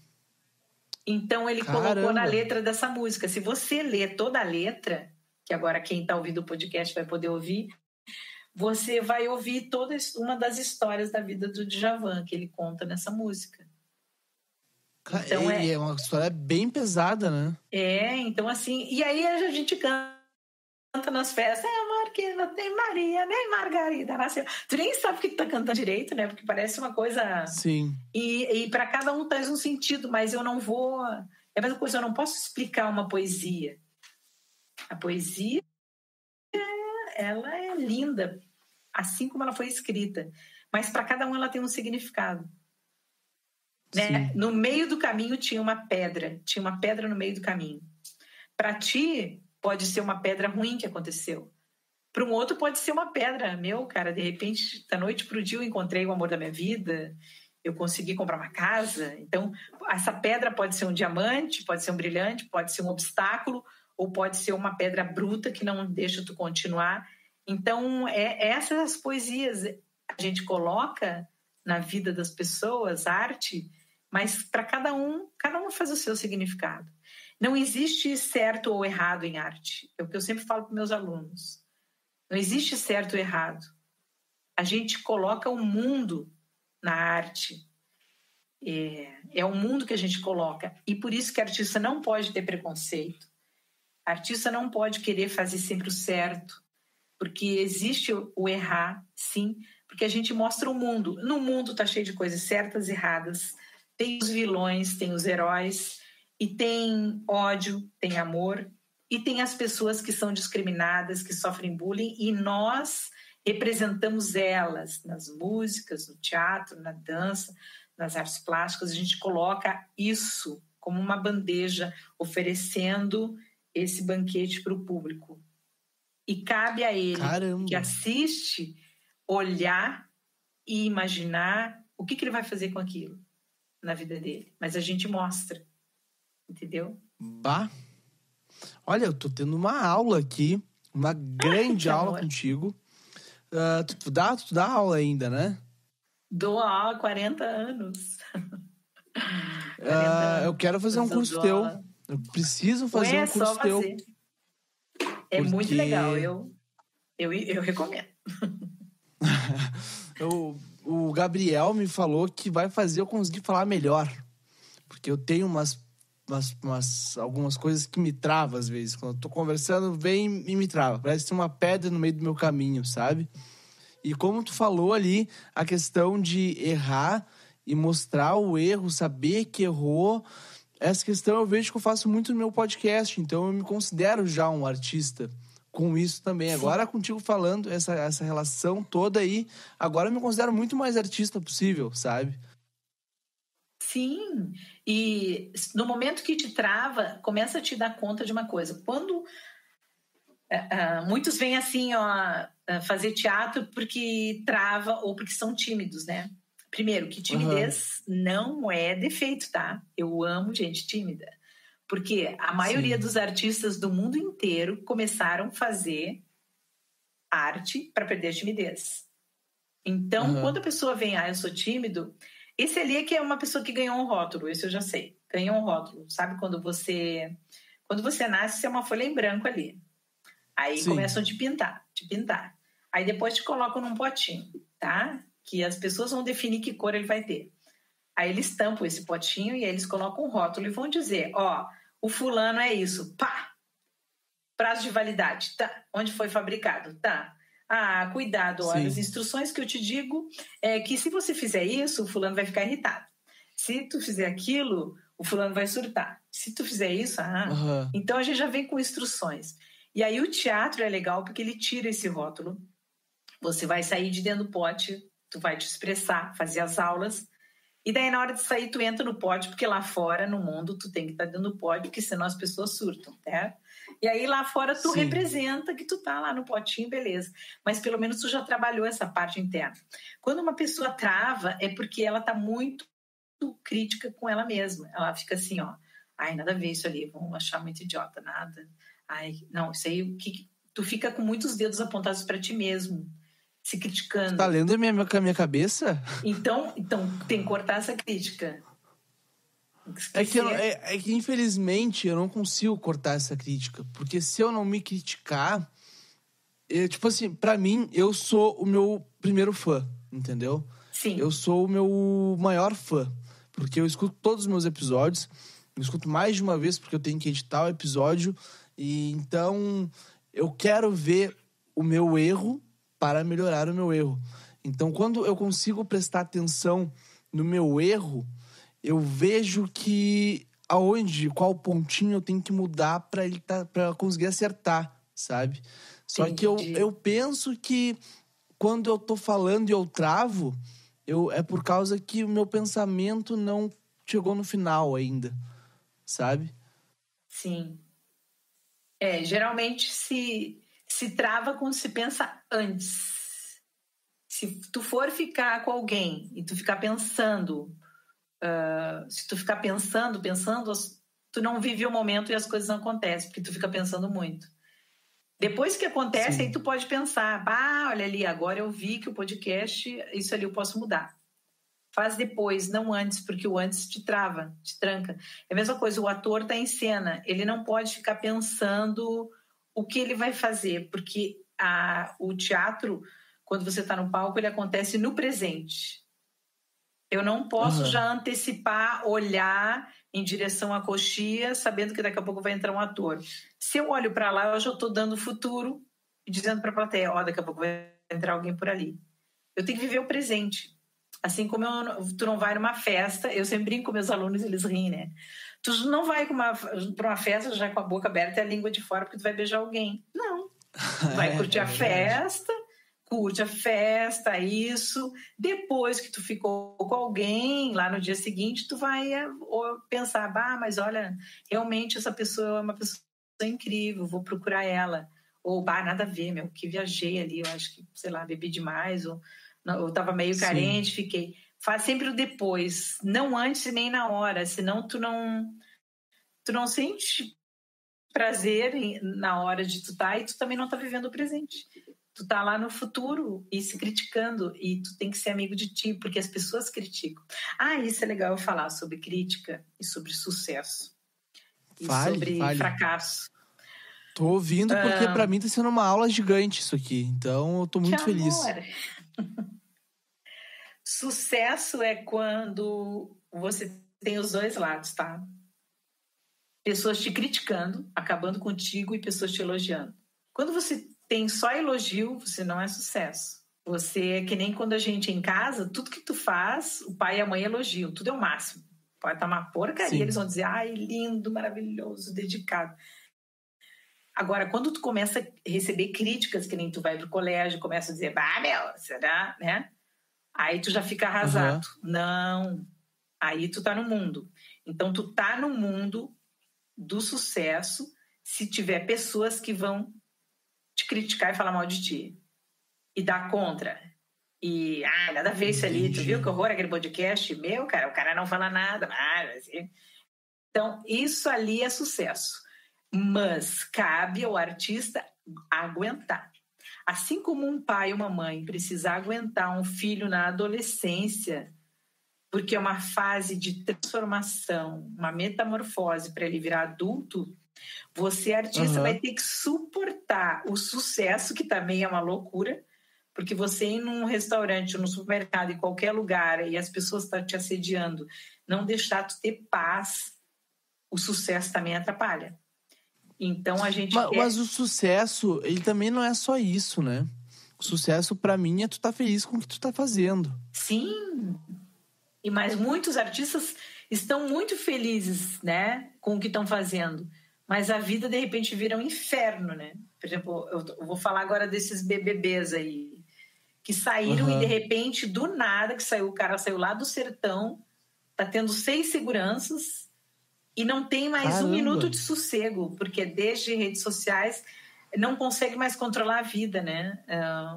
Então ele colocou na letra dessa música. Se você ler toda a letra, que agora quem está ouvindo o podcast vai poder ouvir, você vai ouvir toda uma das histórias da vida do Djavan que ele conta nessa música. Então, é uma história bem pesada, né? Então assim... E aí a gente canta nas festas, amor que não tem Maria, nem Margarida nasceu. Tu nem sabe o que tu tá cantando direito, né? Porque parece uma coisa... Sim. E para cada um traz um sentido, mas eu não vou... É a mesma coisa, eu não posso explicar uma poesia. A poesia, ela é linda, assim como ela foi escrita. Mas para cada um ela tem um significado. Né? No meio do caminho tinha uma pedra no meio do caminho. Para ti... pode ser uma pedra ruim que aconteceu. Para um outro pode ser uma pedra. Cara, de repente, da noite para o dia eu encontrei o amor da minha vida, eu consegui comprar uma casa. Então, essa pedra pode ser um diamante, pode ser um brilhante, pode ser um obstáculo, ou pode ser uma pedra bruta que não deixa tu continuar. Então, essas poesias a gente coloca na vida das pessoas, arte, mas para cada um faz o seu significado. Não existe certo ou errado em arte. É o que eu sempre falo para meus alunos. Não existe certo ou errado. A gente coloca um mundo na arte. É um mundo que a gente coloca. E por isso que o artista não pode ter preconceito. O artista não pode querer fazer sempre o certo. Porque existe o errar, sim. porque a gente mostra o mundo. No mundo tá cheio de coisas certas e erradas. Tem os vilões, tem os heróis, e tem ódio, tem amor, e tem as pessoas que são discriminadas, que sofrem bullying, e nós representamos elas nas músicas, no teatro, na dança, nas artes plásticas. A gente coloca isso como uma bandeja, oferecendo esse banquete para o público. E cabe a ele, que assiste, olhar e imaginar o que ele vai fazer com aquilo na vida dele. Mas a gente mostra, entendeu? Bah! Olha, eu tô tendo uma aula aqui, uma grande aula contigo. Tu dá aula ainda, né? Dou aula há 40 anos. 40 anos. Eu quero fazer um curso teu. Eu preciso fazer um curso teu. É muito legal, eu recomendo. O Gabriel me falou que vai fazer eu conseguir falar melhor. Porque eu tenho algumas coisas que me travam às vezes. Quando eu tô conversando, vem e me trava. Parece que tem uma pedra no meio do meu caminho, sabe? E como tu falou ali, a questão de errar e mostrar o erro, saber que errou, essa questão eu vejo que eu faço muito no meu podcast. Então eu me considero já um artista com isso também. Sim. Agora contigo falando essa relação toda aí, agora eu me considero muito mais artista possível, sabe? Sim, e no momento que te trava, começa a te dar conta de uma coisa. Quando muitos vêm assim, fazer teatro porque trava ou porque são tímidos, né? Primeiro, que timidez não é defeito, tá? Eu amo gente tímida. Porque a maioria dos artistas do mundo inteiro começaram a fazer arte para perder a timidez. Então, quando a pessoa vem, eu sou tímido, esse ali é que é uma pessoa que ganhou um rótulo, esse eu já sei. Ganhou um rótulo, sabe? Quando você nasce, você é uma folha em branco ali. Aí começam a te pintar. Aí depois te colocam num potinho, tá? Que as pessoas vão definir que cor ele vai ter. Aí eles tampam esse potinho e aí eles colocam um rótulo e vão dizer, o fulano é isso, pá! Prazo de validade, tá? Onde foi fabricado, tá? Cuidado, as instruções que eu te digo é que se você fizer isso, o fulano vai ficar irritado. Se tu fizer aquilo, o fulano vai surtar. Se tu fizer isso, Então a gente já vem com instruções. E aí o teatro é legal porque ele tira esse rótulo. Você vai sair de dentro do pote, tu vai te expressar, fazer as aulas, e daí na hora de sair tu entra no pote, porque lá fora, no mundo, tu tem que estar dentro do pote, porque senão as pessoas surtam, né? E aí lá fora tu representa que tu tá lá no potinho, beleza. Mas pelo menos tu já trabalhou essa parte interna. Quando uma pessoa trava, é porque ela tá muito crítica com ela mesma. Ela fica assim, nada a ver isso ali, vão achar muito idiota, nada. Não, isso aí, tu fica com muitos dedos apontados para ti mesmo, se criticando. Tu tá lendo a minha cabeça? Então tem que cortar essa crítica. É que, infelizmente, eu não consigo cortar essa crítica. Porque se eu não me criticar... tipo assim, pra mim, eu sou o meu primeiro fã, entendeu? Sim. Eu sou o meu maior fã. Porque eu escuto todos os meus episódios. Eu escuto mais de uma vez, porque eu tenho que editar o episódio. E então, eu quero ver o meu erro para melhorar o meu erro. Então, quando eu consigo prestar atenção no meu erro, eu vejo que qual pontinho eu tenho que mudar para conseguir acertar, sabe? Só que eu penso que quando eu tô falando e eu travo, é por causa que o meu pensamento não chegou no final ainda, sabe? Sim. Geralmente se trava quando se pensa antes. Se tu for ficar com alguém e tu ficar pensando, se tu ficar pensando, tu não vive o momento e as coisas não acontecem, porque tu fica pensando muito. Depois que acontece, aí tu pode pensar, olha ali, agora eu vi que o podcast, isso ali eu posso mudar. Faz depois, não antes, porque o antes te trava, te tranca. É a mesma coisa, o ator está em cena, ele não pode ficar pensando o que ele vai fazer, porque o teatro, quando você está no palco, ele acontece no presente. Eu não posso já antecipar, olhar em direção à coxia, sabendo que daqui a pouco vai entrar um ator. Se eu olho para lá, eu já estou dando o futuro e dizendo para a plateia, daqui a pouco vai entrar alguém por ali. eu tenho que viver o presente. Assim como tu não vai numa festa, eu sempre brinco com meus alunos, eles riem, né? Tu não vai para uma festa já com a boca aberta e a língua de fora porque tu vai beijar alguém. Não. Tu vai curtir a festa, curte a festa, isso. Depois que tu ficou com alguém, lá no dia seguinte, tu vai pensar, mas olha, realmente essa pessoa é uma pessoa incrível, vou procurar ela. Ou, nada a ver, que viajei ali, eu acho que, sei lá, bebi demais, ou eu estava meio carente, fiquei. Faz sempre o depois, não antes e nem na hora, senão tu não sente prazer na hora de tu estar e tu também não tá vivendo o presente. Tu tá lá no futuro e se criticando e tu tem que ser amigo de ti, porque as pessoas criticam. Isso é legal eu falar sobre crítica e sobre sucesso. E sobre fracasso. Tô ouvindo porque pra mim tá sendo uma aula gigante isso aqui, então eu tô muito feliz. Sucesso é quando você tem os dois lados, tá? Pessoas te criticando, acabando contigo, e pessoas te elogiando. Quando você tem só elogio, você não é sucesso. Você é que nem quando a gente em casa, tudo que tu faz, o pai e a mãe elogiam, tudo é o máximo. Pode estar uma porcaria, eles vão dizer, lindo, maravilhoso, dedicado. Agora, quando tu começa a receber críticas, que nem tu vai pro colégio, começa a dizer, será, né? Aí tu já fica arrasado. Não, aí tu tá no mundo. Então, tu tá no mundo do sucesso se tiver pessoas que vão te criticar e falar mal de ti. E dar contra. E, nada a ver isso ali. Tu viu que horror aquele podcast? O cara não fala nada. Então, isso ali é sucesso. Mas cabe ao artista aguentar. Assim como um pai ou uma mãe precisa aguentar um filho na adolescência, porque é uma fase de transformação, uma metamorfose para ele virar adulto, você, artista, vai ter que suportar o sucesso, que também é uma loucura, porque você ir num restaurante, no supermercado, em qualquer lugar, e as pessoas estão te assediando, não deixar tu ter paz, o sucesso também atrapalha. Então a gente mas o sucesso, ele também não é só isso, né? O sucesso pra mim é tu tá feliz com o que tu tá fazendo. Sim. Mas muitos artistas estão muito felizes, né, com o que estão fazendo. Mas a vida, de repente, vira um inferno, né? Por exemplo, eu vou falar agora desses BBBs aí, que saíram e, de repente, do nada, o cara saiu lá do sertão, tá tendo 6 seguranças, e não tem mais um minuto de sossego, porque desde redes sociais não consegue mais controlar a vida, né?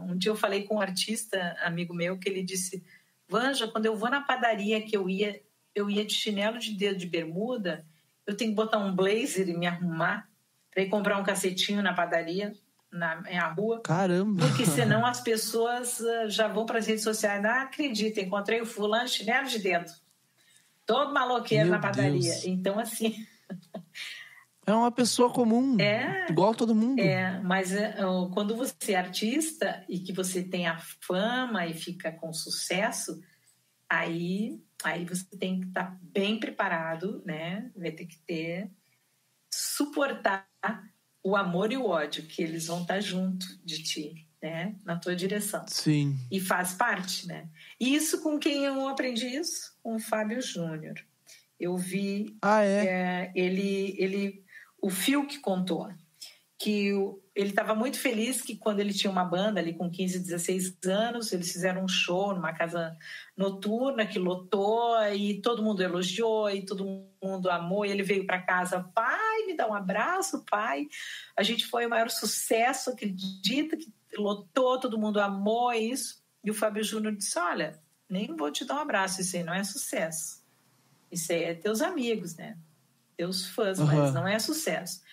Um dia eu falei com um artista, amigo meu, que ele disse, Vanja, quando eu vou na padaria que eu ia de chinelo de dedo de bermuda, eu tenho que botar um blazer e me arrumar para ir comprar um cacetinho na padaria, na rua. Caramba! Porque senão as pessoas já vão para as redes sociais, não acredita, encontrei o fulano chinelo de dedo. Todo maloqueiro na padaria. Deus. Então, assim... É uma pessoa comum, igual todo mundo. Mas quando você é artista e que você tem a fama e fica com sucesso, aí você tem que estar bem preparado, né? Vai ter que suportar o amor e o ódio, que eles vão estar junto de ti, né? Na tua direção. Sim. E faz parte, né? E isso com quem eu aprendi isso? Com o Fábio Júnior. Eu vi... o Fiuk contou que ele estava muito feliz que quando ele tinha uma banda ali com 15, 16 anos, eles fizeram um show numa casa noturna que lotou e todo mundo elogiou e todo mundo amou, e ele veio para casa, pai, me dá um abraço, pai, a gente foi o maior sucesso, acredita que lotou, todo mundo amou isso. E o Fábio Júnior disse, olha, nem vou te dar um abraço, isso aí não é sucesso, isso aí é teus amigos, né, teus fãs, mas não é sucesso.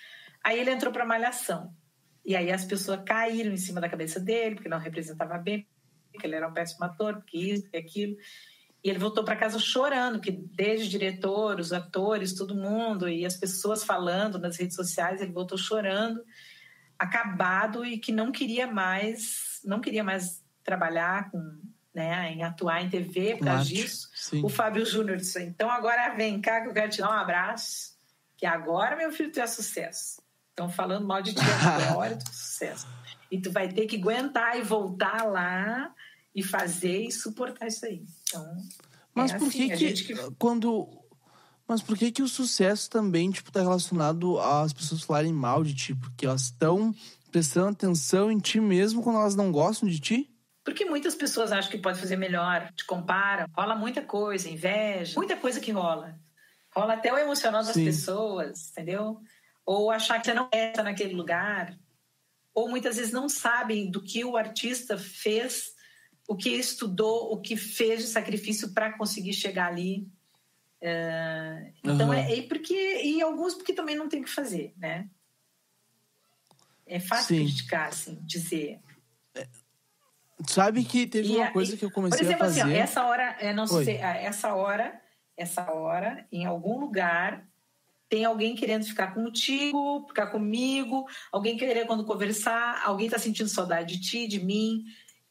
Aí ele entrou para Malhação. E aí as pessoas caíram em cima da cabeça dele, porque não representava bem, porque ele era um péssimo ator, porque isso, porque aquilo. E ele voltou para casa chorando, que desde o diretor, os atores, todo mundo, e as pessoas falando nas redes sociais, ele voltou chorando, acabado, e que não queria mais trabalhar em atuar em TV por causa disso. Sim. O Fábio Júnior disse, então agora vem cá que eu quero te dar um abraço, que agora, meu filho, tu é sucesso. Estão falando mal de ti agora, tu é sucesso. E tu vai ter que aguentar e voltar lá e fazer e suportar isso aí. Então, mas por assim, Mas por que o sucesso também, tipo, tá relacionado às pessoas falarem mal de ti? Porque elas estão prestando atenção em ti mesmo quando elas não gostam de ti? Porque muitas pessoas acham que pode fazer melhor, te comparam, rola muita coisa, inveja, muita coisa que rola. Rola até o emocional das pessoas, entendeu? Ou achar que você não está naquele lugar. Ou muitas vezes não sabem do que o artista fez, o que estudou, o que fez de sacrifício para conseguir chegar ali. Então, e alguns porque também não tem o que fazer, né? É fácil criticar, assim, dizer... Sabe que teve uma coisa que eu comecei a fazer... Por exemplo, assim, essa hora, em algum lugar, tem alguém querendo ficar contigo, ficar comigo, alguém querendo quando conversar, alguém está sentindo saudade de ti, de mim.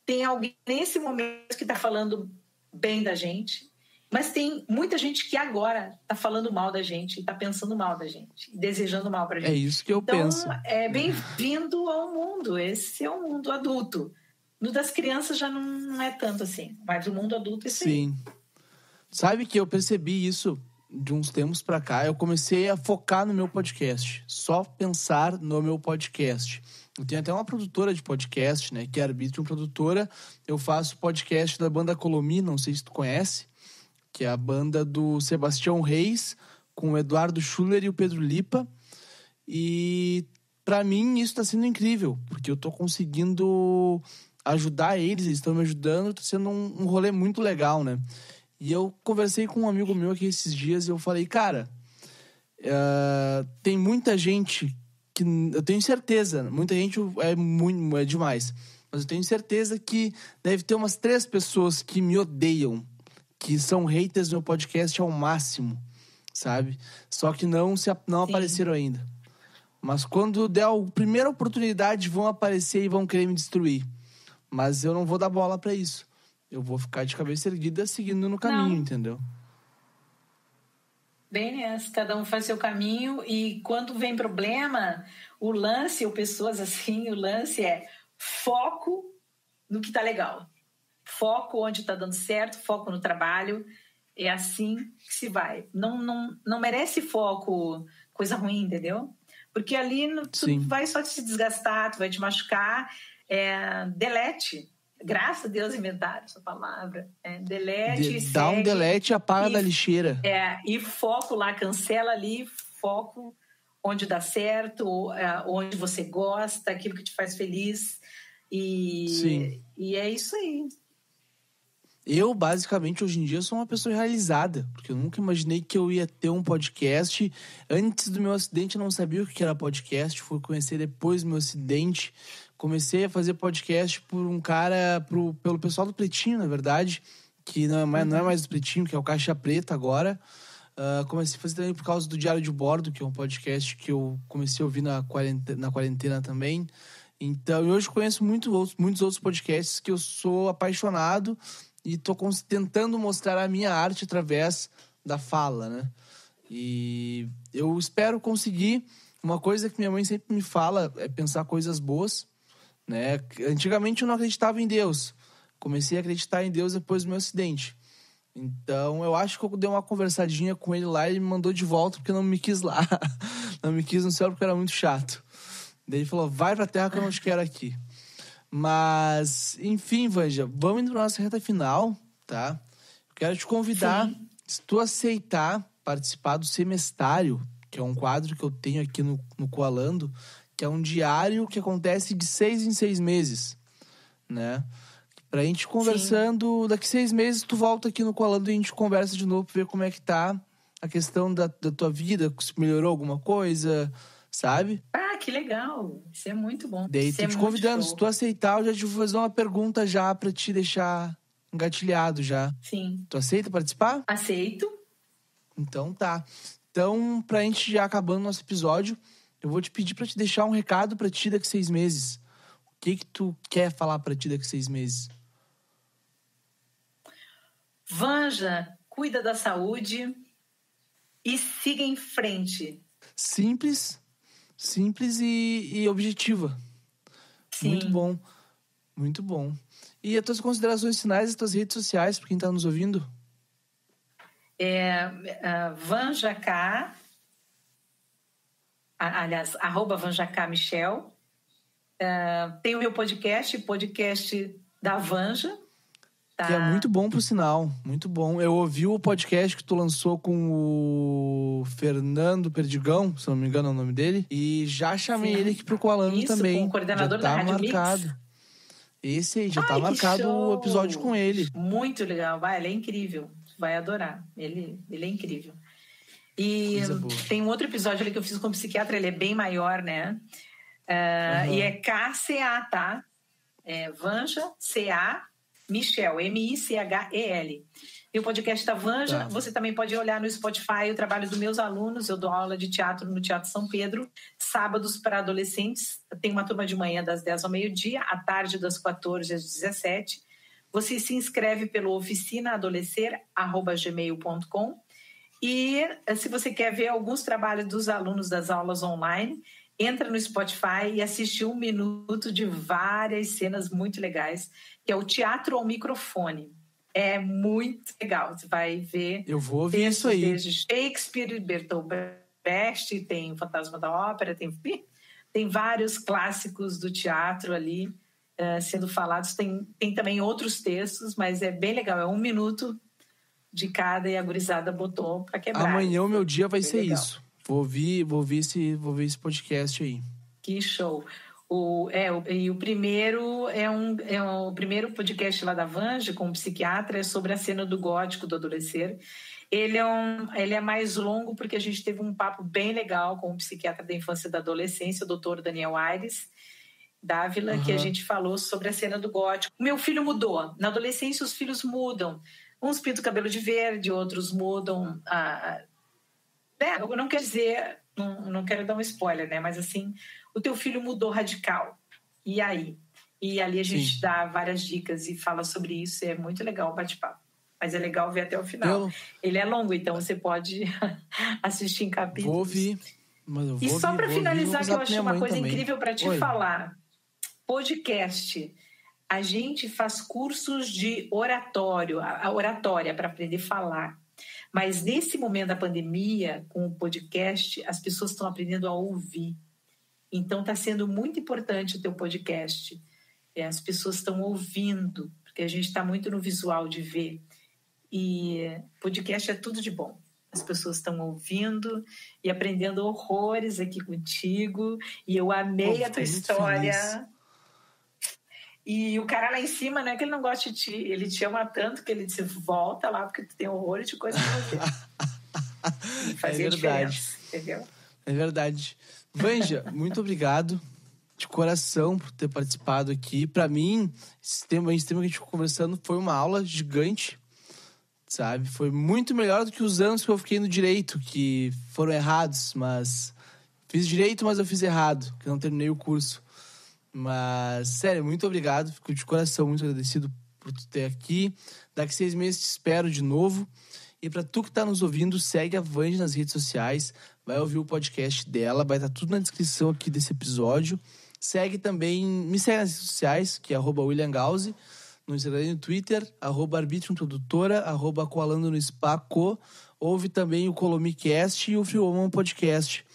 Tem alguém nesse momento que está falando bem da gente, mas tem muita gente que agora está falando mal da gente, está pensando mal da gente, desejando mal para a gente. É isso que eu penso. Então, é bem-vindo ao mundo. Esse é o mundo adulto. No das crianças já não é tanto assim, mas o mundo adulto é isso aí. Sim. Sabe que eu percebi isso de uns tempos pra cá. Eu comecei a focar no meu podcast. Só pensar no meu podcast. Eu tenho até uma produtora de podcast, né? Que é Arbítrio Produtora. Eu faço podcast da banda Colomi, não sei se tu conhece. Que é a banda do Sebastião Reis, com o Eduardo Schuller e o Pedro Lipa. E pra mim isso tá sendo incrível. Porque eu tô conseguindo... ajudar eles estão me ajudando, tá sendo um rolê muito legal, né? E eu conversei com um amigo meu aqui esses dias e eu falei, cara, tem muita gente que... Eu tenho certeza, muita gente é demais, mas eu tenho certeza que deve ter umas 3 pessoas que me odeiam, que são haters do meu podcast ao máximo, sabe? Só que não apareceram ainda. Mas quando der a primeira oportunidade, vão aparecer e vão querer me destruir. Mas eu não vou dar bola pra isso. Eu vou ficar de cabeça erguida seguindo no caminho, entendeu? Bem nessa, cada um faz seu caminho e quando vem problema, o lance, ou pessoas assim, o lance é foco no que tá legal. Foco onde tá dando certo, foco no trabalho. É assim que se vai. Não merece foco coisa ruim, entendeu? Porque ali tu vai só te desgastar, tu vai te machucar. Delete. Graças a Deus inventaram essa palavra. Delete, dá um delete e apaga da lixeira. E foco lá, cancela ali, foco onde dá certo, onde você gosta, aquilo que te faz feliz. E é isso aí. Eu, basicamente, hoje em dia, sou uma pessoa realizada. Porque eu nunca imaginei que eu ia ter um podcast. Antes do meu acidente, eu não sabia o que era podcast. Fui conhecer depois do meu acidente. Comecei a fazer podcast por um cara... pelo pessoal do Pretinho, na verdade. Que não é mais do Pretinho, que é o Caixa Preta agora. Comecei a fazer também por causa do Diário de Bordo, que é um podcast que eu comecei a ouvir na quarentena também. Então, eu hoje conheço muitos outros podcasts que eu sou apaixonado... E tô tentando mostrar a minha arte através da fala, né? E eu espero conseguir... Uma coisa que minha mãe sempre me fala é pensar coisas boas, né? Antigamente eu não acreditava em Deus. Comecei a acreditar em Deus depois do meu acidente. Então eu acho que eu dei uma conversadinha com ele lá e ele me mandou de volta porque não me quis lá. Não me quis no céu porque era muito chato. Daí ele falou, vai pra terra que eu não te quero aqui. Mas, enfim, Vanja, vamos indo pra nossa reta final, tá? Eu quero te convidar, se tu aceitar participar do Semestário, que é um quadro que eu tenho aqui no Coalando, que é um diário que acontece de 6 em 6 meses, né? Pra gente conversando, daqui 6 meses tu volta aqui no Coalando e a gente conversa de novo pra ver como é que tá a questão da tua vida, se melhorou alguma coisa, sabe? Que legal, isso é muito bom. Daí tô te convidando, se tu aceitar, eu já te vou fazer uma pergunta já pra te deixar engatilhado já. Sim. Tu aceita participar? Aceito. Então tá. Então, pra gente já acabando o nosso episódio, eu vou te pedir pra te deixar um recado pra ti daqui 6 meses. O que tu quer falar pra ti daqui 6 meses? Vanja, cuida da saúde e siga em frente. Simples e objetiva. Sim. Muito bom. Muito bom. E as tuas considerações finais, as tuas redes sociais, para quem está nos ouvindo? Vanjacá, aliás, @VanjacaMichel. Tem o meu podcast da Vanja. Tá. Que é muito bom, por sinal. Muito bom. Eu ouvi o podcast que tu lançou com o Fernando Perdigão, se não me engano é o nome dele. E já chamei ele aqui pro Coalando também. Com o coordenador da Rádio marcado. Mix. Esse aí, já tá marcado o episódio com ele. Muito legal. Ele é incrível. Vai adorar. Ele é incrível. E tem um outro episódio ali que eu fiz com o psiquiatra, ele é bem maior, né? E é KCA, tá? Vanja, CA, Michel, Michel. E o podcast da Vanja, tá. Você também pode olhar no Spotify o trabalho dos meus alunos. Eu dou aula de teatro no Teatro São Pedro, sábados para adolescentes. Tem uma turma de manhã das 10 ao meio-dia, à tarde das 14 às 17. Você se inscreve pelo oficinaadolescer@gmail.com. E se você quer ver alguns trabalhos dos alunos das aulas online, entra no Spotify e assiste 1 minuto de várias cenas muito legais, que é o Teatro ao Microfone. É muito legal, você vai ver. Eu vou ouvir isso aí. Desde Shakespeare, Bertolt Brecht, tem o Fantasma da Ópera, tem vários clássicos do teatro ali sendo falados. Tem também outros textos, mas é bem legal. É 1 minuto de cada e a gurizada botou para quebrar. Amanhã o meu dia vai ser legal. Isso. Vou ouvir esse podcast aí. Que show. O primeiro o primeiro podcast lá da Vanja com o psiquiatra é sobre a cena do gótico do adolescer. Ele é mais longo porque a gente teve um papo bem legal com o psiquiatra da infância e da adolescência, o doutor Daniel Aires Dávila, que a gente falou sobre a cena do gótico. Meu filho mudou. Na adolescência os filhos mudam. Uns pintam o cabelo de verde, outros mudam. Eu não quero dizer, não quero dar um spoiler, né? Mas assim, o teu filho mudou radical. E aí? E ali a gente dá várias dicas e fala sobre isso. É muito legal o bate-papo. Mas é legal ver até o final. Ele é longo, então você pode assistir em capítulos. Vou ouvir. E só para finalizar, que eu acho uma coisa incrível para te falar. Podcast. A gente faz cursos de oratória para aprender a falar. Mas nesse momento da pandemia, com o podcast, as pessoas estão aprendendo a ouvir. Então está sendo muito importante o teu podcast. As pessoas estão ouvindo, porque a gente está muito no visual de ver. E podcast é tudo de bom. As pessoas estão ouvindo e aprendendo horrores aqui contigo. E eu amei a tua história. Feliz. E o cara lá em cima, né, que ele não gosta de ti. Ele te ama tanto que ele disse, volta lá, porque tu tem horror de coisa pra fazer. Fazia diferença, entendeu? É verdade. Vanja, muito obrigado de coração por ter participado aqui. Pra mim, esse tema que a gente ficou conversando foi uma aula gigante, sabe? Foi muito melhor do que os anos que eu fiquei no direito, que foram errados, mas... Fiz direito, mas eu fiz errado, que eu não terminei o curso. Mas, sério, muito obrigado. Fico de coração muito agradecido por tu ter aqui. Daqui 6 meses te espero de novo. E pra tu que tá nos ouvindo, segue a Vanja nas redes sociais. Vai ouvir o podcast dela. Vai estar tudo na descrição aqui desse episódio. Segue também... Me segue nas redes sociais, que é @WilliamGause. No Instagram e no Twitter, @arbitriumprodutora, @coalando no Spaco. Ouve também o Colomicast e o Free Woman Podcast.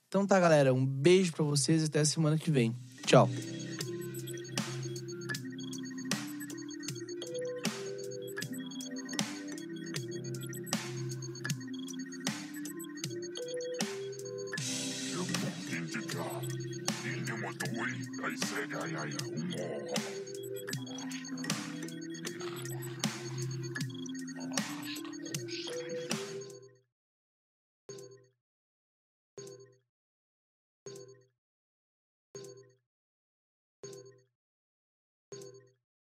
Então tá, galera. Um beijo pra vocês e até a semana que vem. Tchau. Eu